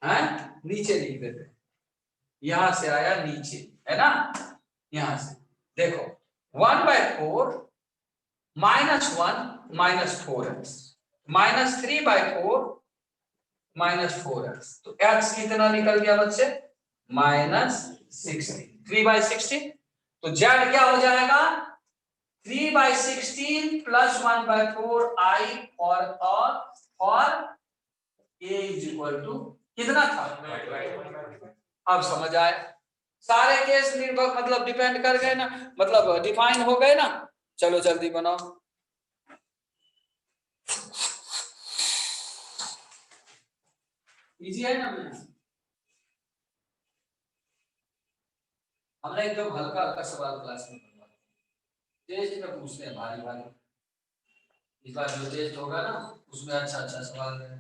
है नीचे लिख देते, यहां से आया नीचे, है ना? यहां से देखो 1/4 minus 1 minus 4x minus 3/4 minus 4x, तो x कितना निकल गया बच्चे? माइनस 16, 3/16। तो z क्या हो जाएगा? 3/16 प्लस 1/4 i और a इज इक्वल टू कितना था? अब समझ आया? सारे केस निर्भर मतलब डिपेंड कर गए ना, मतलब डिफाइन हो गए ना। चलो जल्दी बनाओ। इजी है ना? हमने हमने एकदम हल्का हल्का सवाल क्लास में करवा, टेस्ट में पूछते हैं भारी भारी। इस बार जो टेस्ट होगा ना उसमें अच्छा अच्छा सवाल है।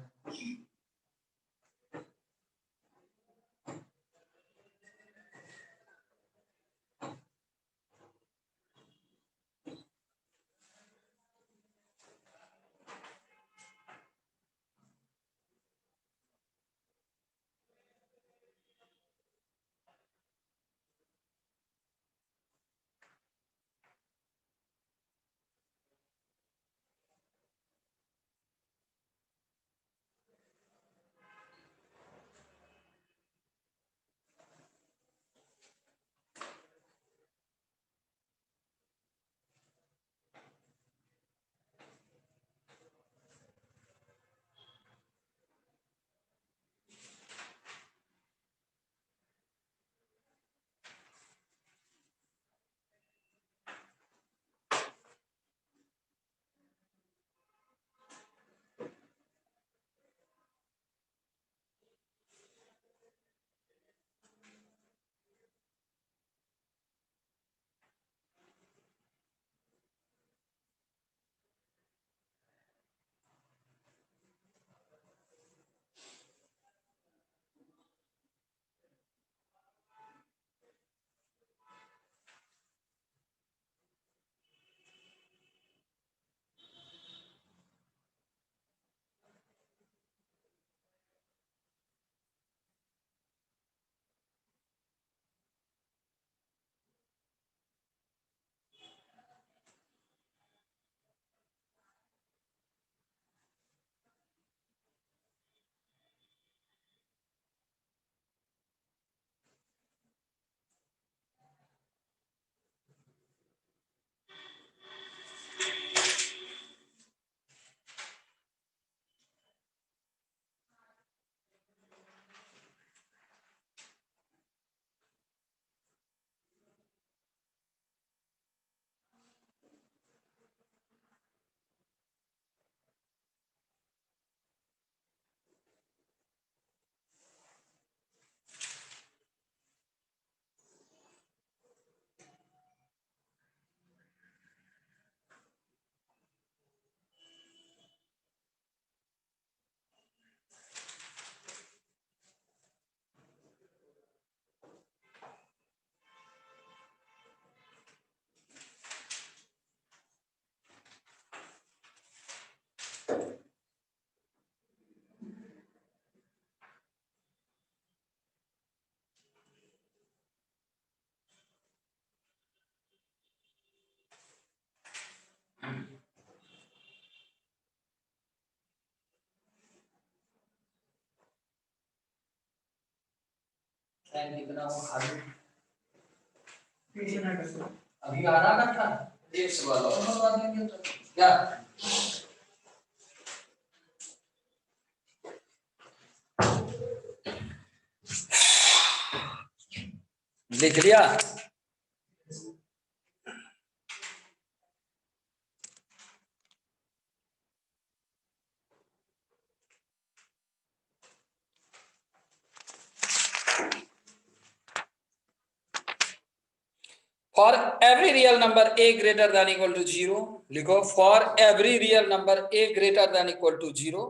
टाइम कितना हो खाली अभी आधा घंटा एक सवाल और बनवा देंगे तो क्या लिख लिया। For every real number a greater than equal to 0 लिखो for every real number a greater than equal to 0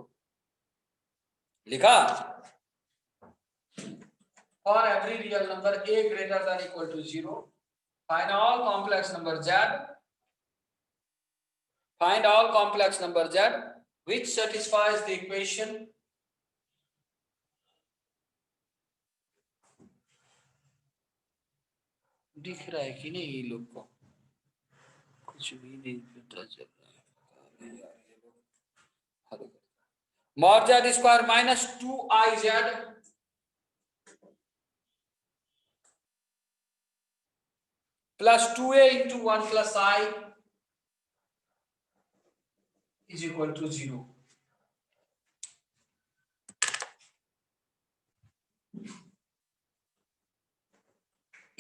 लिखा for every real number a greater than equal to 0 find all complex number z find all complex number z which satisfies the equation दिख रहा है कि नहीं ये लोग को कुछ भी नहीं पता चल रहा है। mod z square minus 2iz plus 2a into 1 plus I is equal to 0.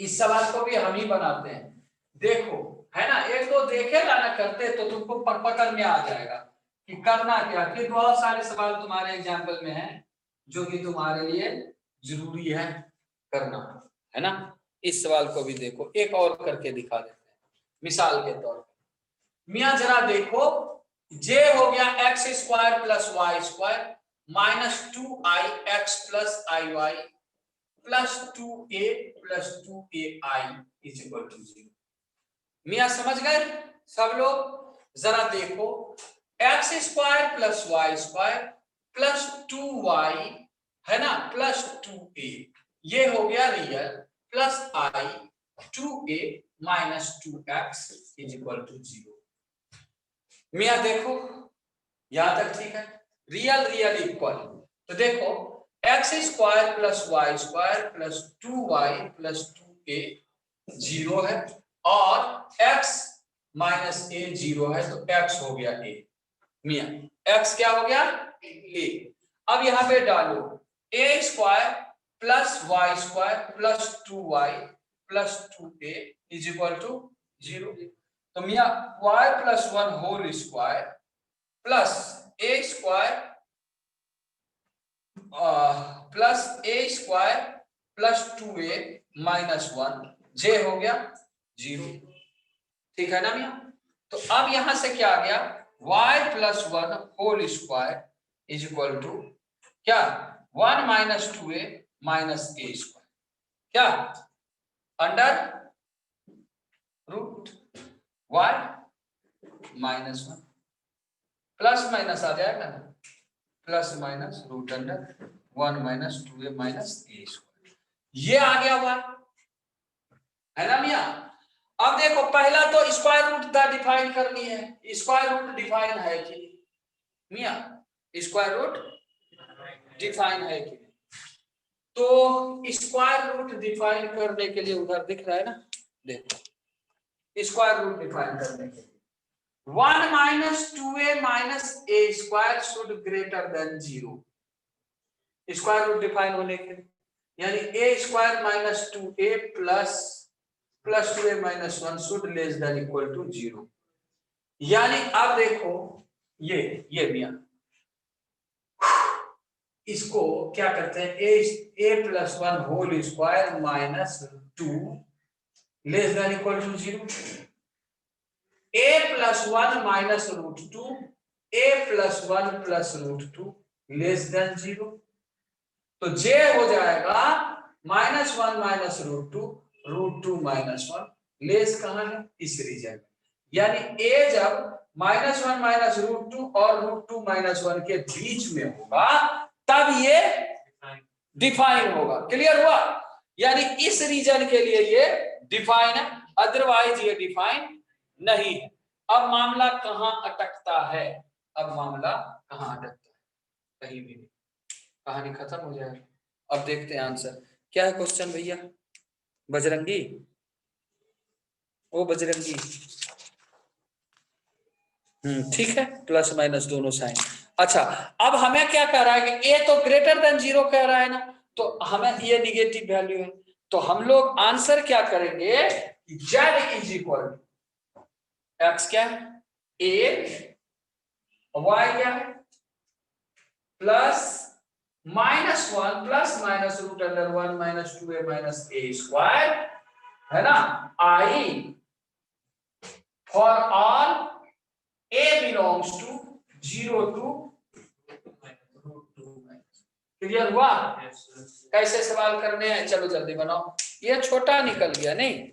इस सवाल को भी हम ही बनाते हैं देखो है ना एक दो देखे ना करते तो तुमको पकड़ में आ जाएगा कि करना क्या कि बहुत सारे सवाल तुम्हारे एग्जाम्पल में हैं जो कि तुम्हारे लिए जरूरी है करना है ना। इस सवाल को भी देखो, एक और करके दिखा देते हैं मिसाल के तौर पर। मियां जरा देखो, जे हो गया x square plus y square minus 2i x plus i y plus 2a plus 2ai is equal to 0। मियां समझ गए सब लोग? जरा देखो, x square plus y square plus 2y है ना प्लस 2a, ये हो गया real, plus i 2a minus 2x is equal to 0। मियां देखो यहां तक ठीक है, रियल रियल इक्वल। तो देखो x square plus y square plus 2y plus 2a 0 है और x माइनस a 0 है, तो x हो गया a। मियां x क्या हो गया a। अब यहां पे डालो a square plus y square plus 2y plus 2a is equal to 0। तो मियां y plus 1 whole square plus a square plus a square plus 2a minus 1 j हो गया 0। ठीक है ना मियां? तो अब यहां से क्या आ गया, y plus 1 whole square is equal to क्या 1 minus 2a minus a square, क्या under root y minus 1 plus minus आ जाएगा ना, plus minus root under 1 minus 2a minus a square, ये आ गया y है ना मियां? अब देखो पहला तो स्क्वायर रूट का डिफाइन करनी है, स्क्वायर रूट डिफाइन है कि मियां? स्क्वायर रूट डिफाइन है कि? तो स्क्वायर रूट डिफाइन करने के लिए उधर दिख रहा है ना, देखो स्क्वायर रूट डिफाइन करने के लिए 1 minus 2a minus a square should greater than 0। Square root define होने के लिए यानी a square minus 2a plus 2a minus 1 should less than equal to 0। यानी अब देखो ये मियां इसको क्या करते हैं, a plus 1 whole square minus 2 less than equal to 0, a plus 1 minus root 2 a plus 1 plus root 2 less than 0। तो j हो जाएगा minus 1 minus root 2 minus 1, less कहां है इस रीजन में, यानी a जब माइनस 1 माइनस रूट 2 और रूट 2 माइनस 1 के बीच में होगा तब ये डिफाइन होगा। क्लियर हुआ? यानी इस रीजन के लिए ये डिफाइन है, अदरवाइज ये डिफाइन नहीं है। अब मामला कहां अटकता है, अब मामला कहां अटकता है, कहीं भी नहीं, कहानी खत्म हो जाएगी। अब देखते हैं आंसर क्या है क्वेश्चन भैया। बजरंगी, ओ बजरंगी, ठीक है, प्लस माइनस दोनों साइन। अच्छा अब हमें क्या कह रहा है कि a तो ग्रेटर देन 0 कह रहा है ना, तो हमें ये निगेटिव वैल्यू है, तो हम लोग आंसर क्या करेंगे, z इज इक्वल x क्या है a, y क्या है plus minus 1 plus minus root under 1 minus 2a minus a square है ना, i for all a belongs to 0 to clear हुआ? कैसे सवाल करने हैं, चलो जल्दी बनाओ, ये छोटा निकल गया नहीं।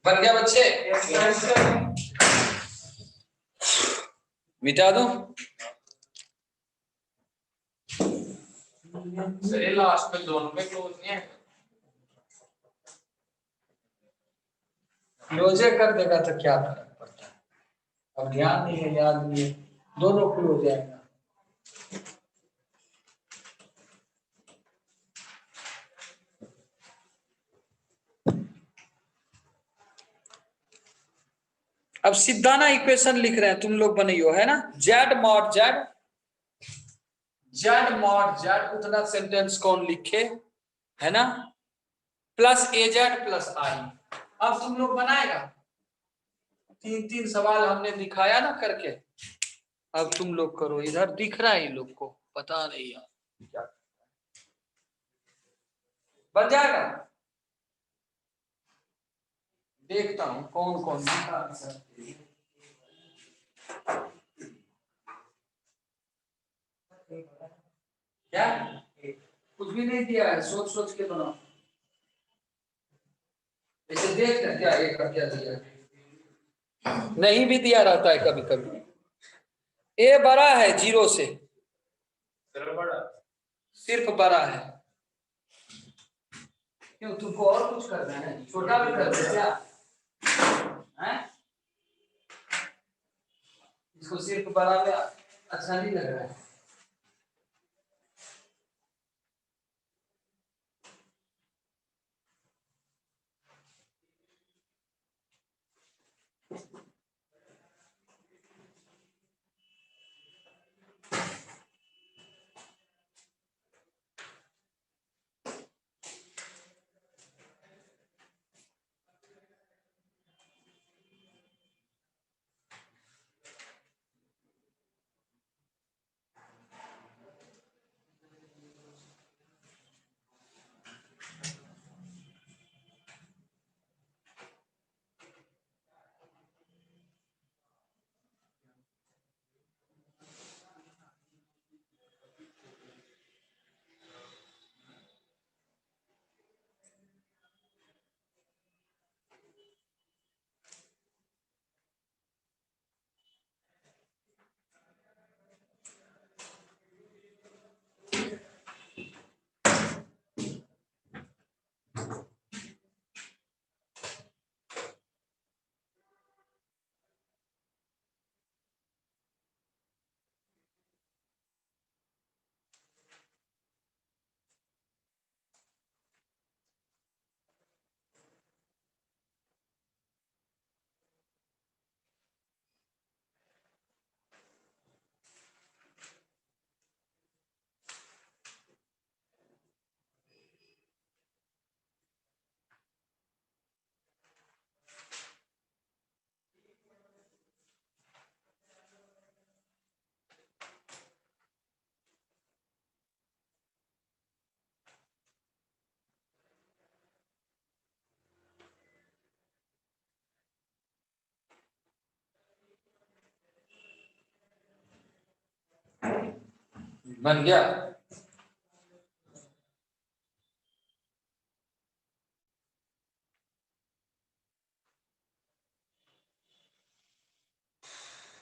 बन गया बच्चे? मिटा दूं? सर लास्ट में दोनों में क्लोज नहीं है। क्लोजे कर देगा तो क्या फर्क पड़ता है? अब ध्यान नहीं है, याद नहीं है, दोनों क्लोज जाएगा। अब सिद्धाना इक्वेशन लिख रहे हैं, तुम लोग बनाइयो, है ना? Z mod Z, Z mod Z, उतना सेंटेंस कौन लिखे, है ना? प्लस ए जेड प्लस आई। अब तुम लोग बनाएगा, तीन तीन सवाल हमने दिखाया ना करके, अब तुम लोग करो। इधर दिख रहा है इन लोग को, पता नहीं यार क्या बन जाएगा। देखता हूं कौन कौन दिखा सकते हैं। क्या कुछ भी नहीं दिया है, सोच सोच के बनाओ। इसे देख ना क्या एक का क्या दिया है। नहीं भी दिया रहता है कभी कभी। ए बड़ा है 0 से, सिर्फ बड़ा है। क्यों तुमको और कुछ करना है? छोटा भी कर दे क्या है? इसको सिर्फ बड़ा में अच्छा नहीं लग रहा है। बन गया।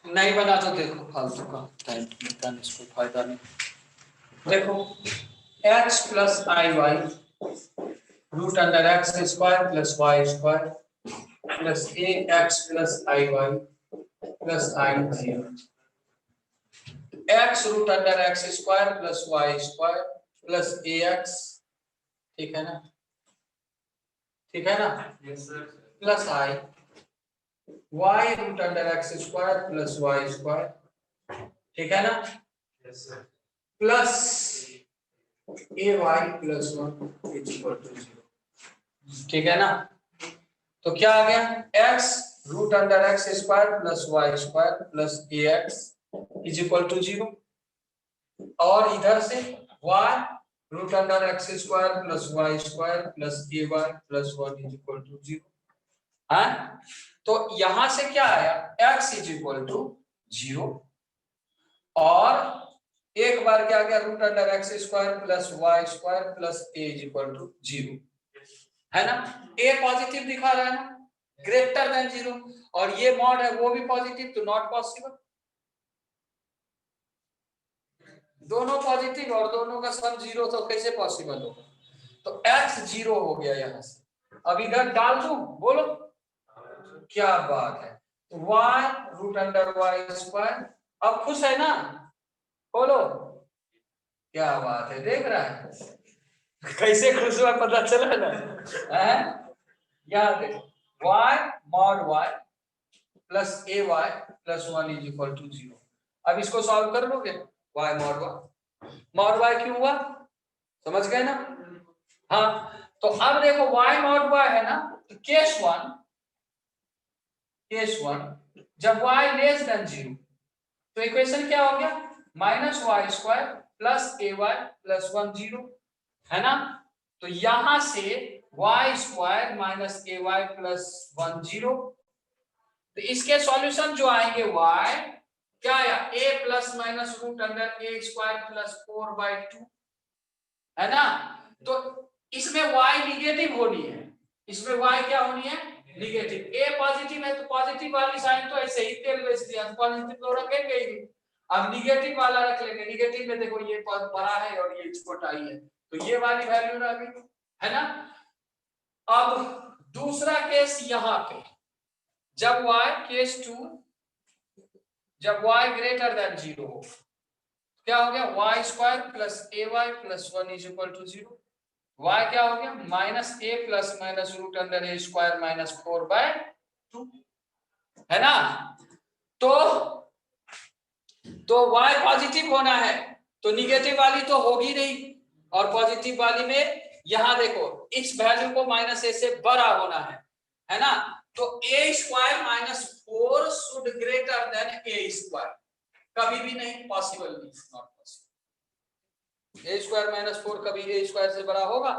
नहीं बना तो देखो, फालतू का टाइम निकालने इसको फायदा नहीं। देखो x plus i y root under x square plus y square plus a x plus i y plus i 0। X root under x square plus y square plus a x, ठीक है ना? ठीक है ना? Plus i y root under x square plus y square, ठीक है ना? Plus a y plus 1 is equal to 0, ठीक है ना? तो क्या आ गया? x root under x square plus y square plus a x is equal to 0, और इधर से y root under x square plus y square plus a y plus 1 is equal to 0 है। तो यहां से क्या आया? x इज इक्वल टू 0, और एक बार क्या गया? Root under x square plus y square plus a is equal to 0, है ना? ए पॉजिटिव दिखा रहा है ना, ग्रेटर देन 0, और ये मॉड है वो भी पॉजिटिव, तो नॉट पॉसिबल। दोनों पॉजिटिव और दोनों का सम 0, तो कैसे पॉसिबल होगा? तो x 0 हो गया यहां से। अब इधर डाल दूं, बोलो क्या बात है? तो y root under y square, अब खुश है ना? बोलो क्या बात है? देख रहा है कैसे खुश हुआ, पता चला ना? यहाँ देखो y mod y plus a y plus 1 is equal to 0। अब इसको सॉल्व कर लोगे, y मॉड y क्यों हुआ? समझ गए ना? हाँ, तो अब देखो y मॉड y है ना, तो केस 1 जब y लेस देन 0, तो इक्वेशन क्या हो गया? Minus Y square plus a y plus 1 0, है ना? तो यहां से वाई स्क्वायर माइनस ए वाई प्लस 1 0, तो इसके सॉल्यूशन जो आएंगे y क्या आया a plus minus root under a square plus 4/2 है ना। तो इसमें y निगेटिव होनी है, इसमें y क्या होनी है निगेटिव। a पॉजिटिव है तो पॉजिटिव वाली साइन तो ऐसे ही तेल बेच दिया, पॉजिटिव तो रखेंगे ही। अब निगेटिव वाला रख लेंगे, निगेटिव में देखो ये पद बड़ा है और ये छोटा ही है, तो ये वाली वैल्यू रह गई, है ना। अब दूसरा केस यहाँ पे, जब y केस 2, जब y ग्रेटर देन 0 हो, क्या हो गया y square plus ay plus 1 is equal to 0। y क्या हो गया minus a plus minus root under a square minus 4/2, है ना। तो y पॉजिटिव होना है तो निगेटिव वाली तो होगी नहीं, और पॉजिटिव वाली में यहां देखो इस वैल्यू को माइनस ए से बड़ा होना है ना। तो a square minus 4 should greater then a square, कभी भी नहीं, पॉसिबल नहीं, not possible. a square minus 4 कभी a स्क्वायर से बड़ा होगा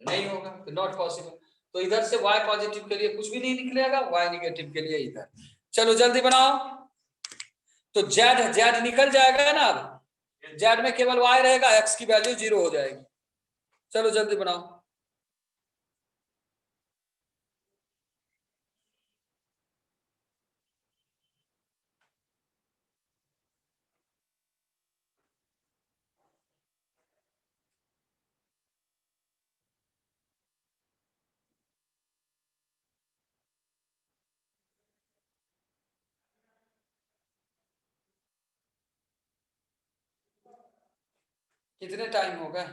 नहीं होगा, तो नॉट पॉसिबल। तो इधर से y पॉजिटिव के लिए कुछ भी नहीं निकलेगा, y निगेटिव के लिए इधर। चलो जल्दी बनाओ। तो z निकल जाएगा ना, अब z में केवल y रहेगा, x की वैल्यू 0 हो जाएगी। चलो जल्दी बनाओ। कितने टाइम हो गए?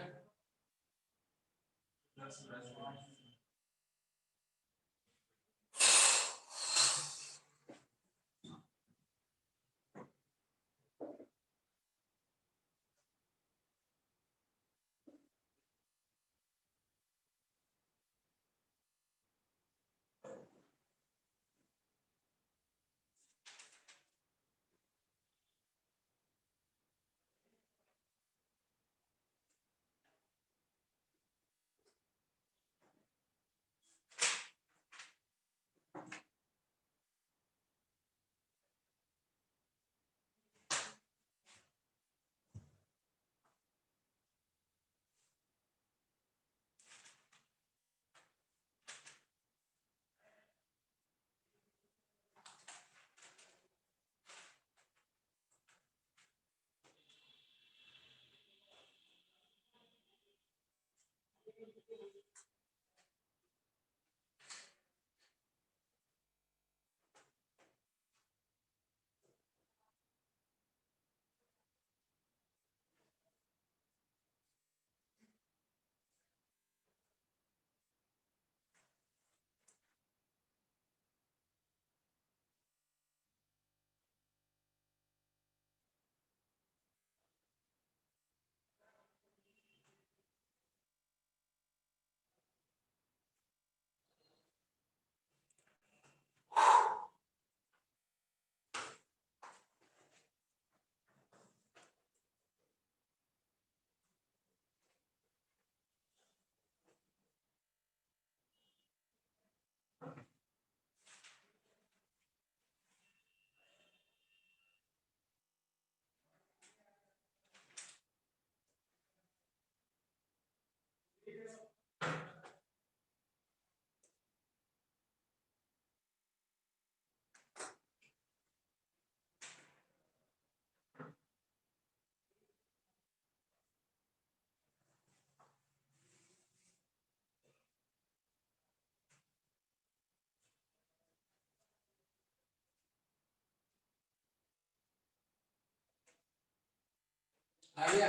आ गया?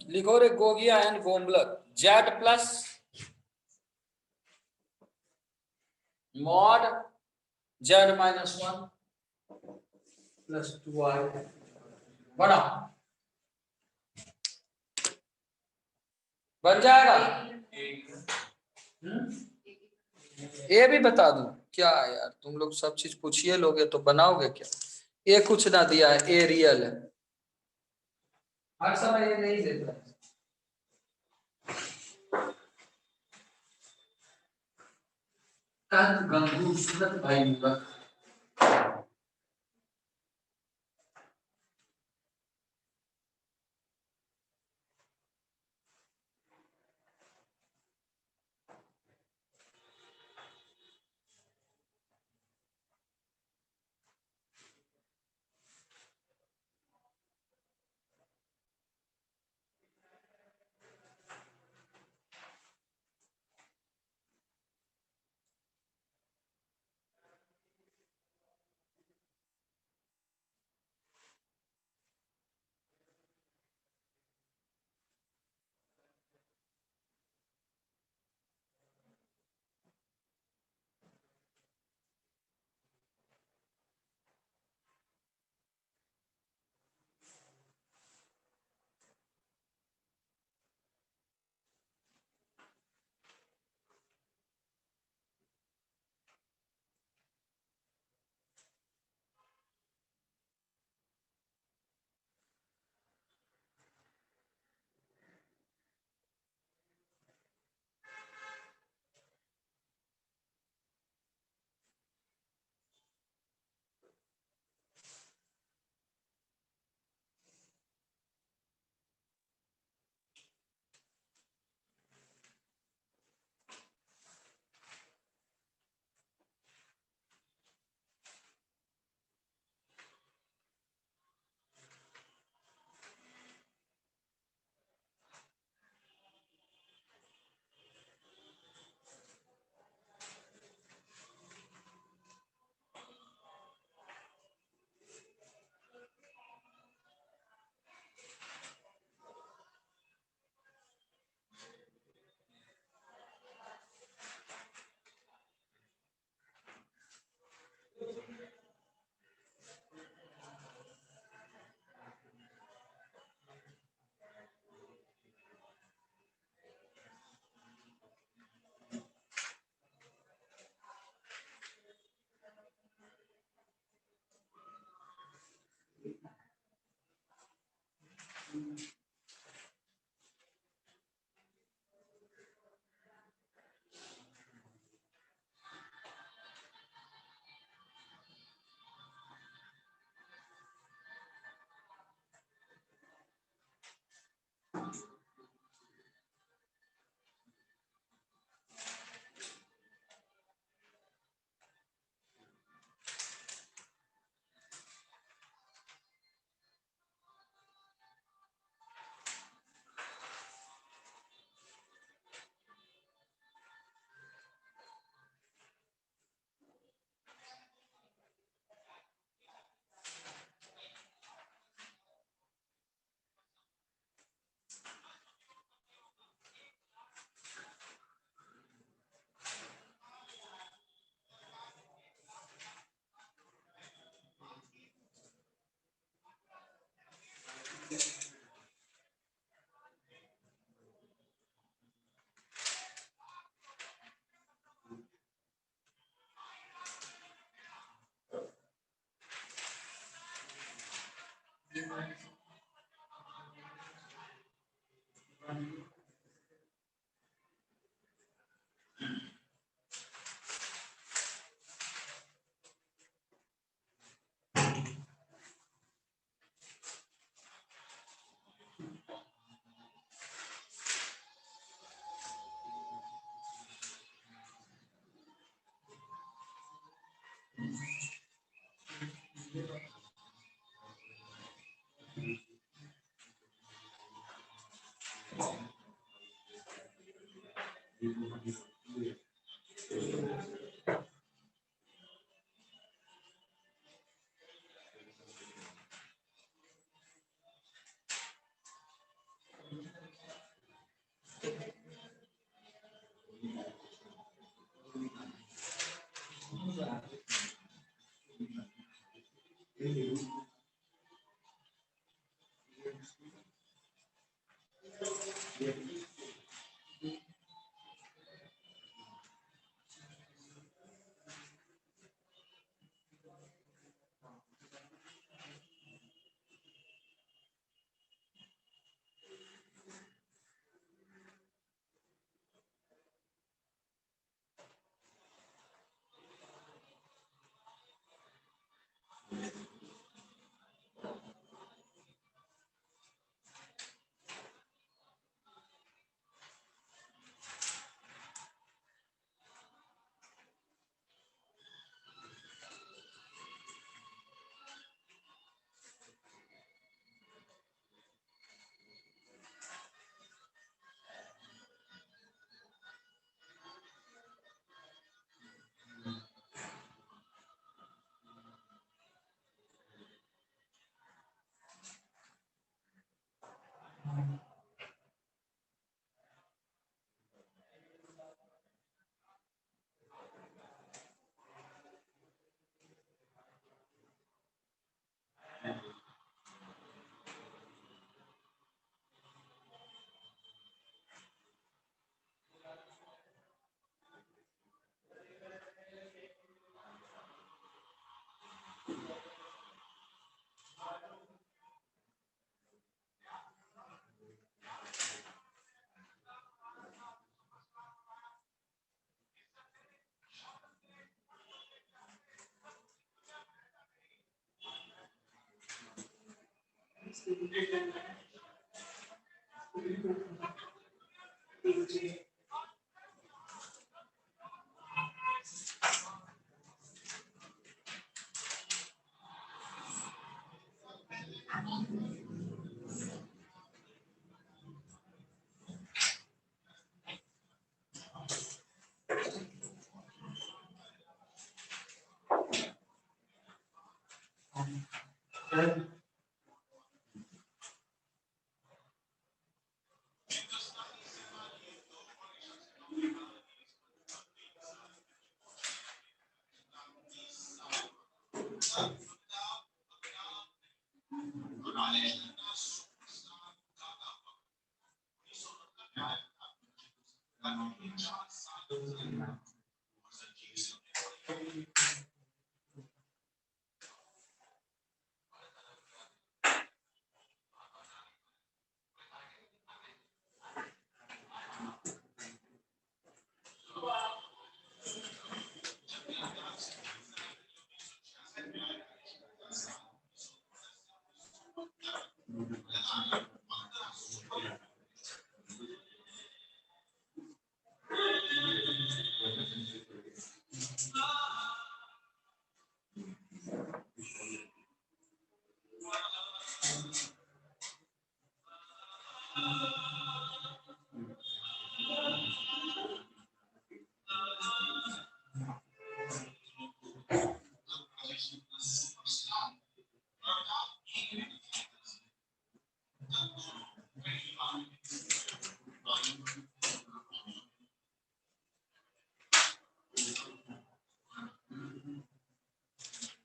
लिखो रे गोगिया एंड गोमलर, z plus mod z minus 1 plus 2y बना बन जाएगा। ये भी बता दूं क्या यार, तुम लोग सब चीज पूछिए लोगे तो बनाओगे क्या? ये कुछ ना दिया है, ए रियल है। हर समय ये नहीं देता है। कंद गंगू सूरत भाई मूरख।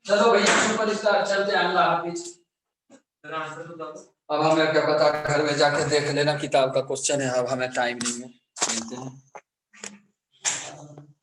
चलो भैया सुपर स्टार चलते हैं, अल्लाह हाफिज। आंसर तो दो। अब हमें क्या पता, घर में जाके देख लेना, किताब का क्वेश्चन है, अब हमें टाइम नहीं है। मिलते हैं।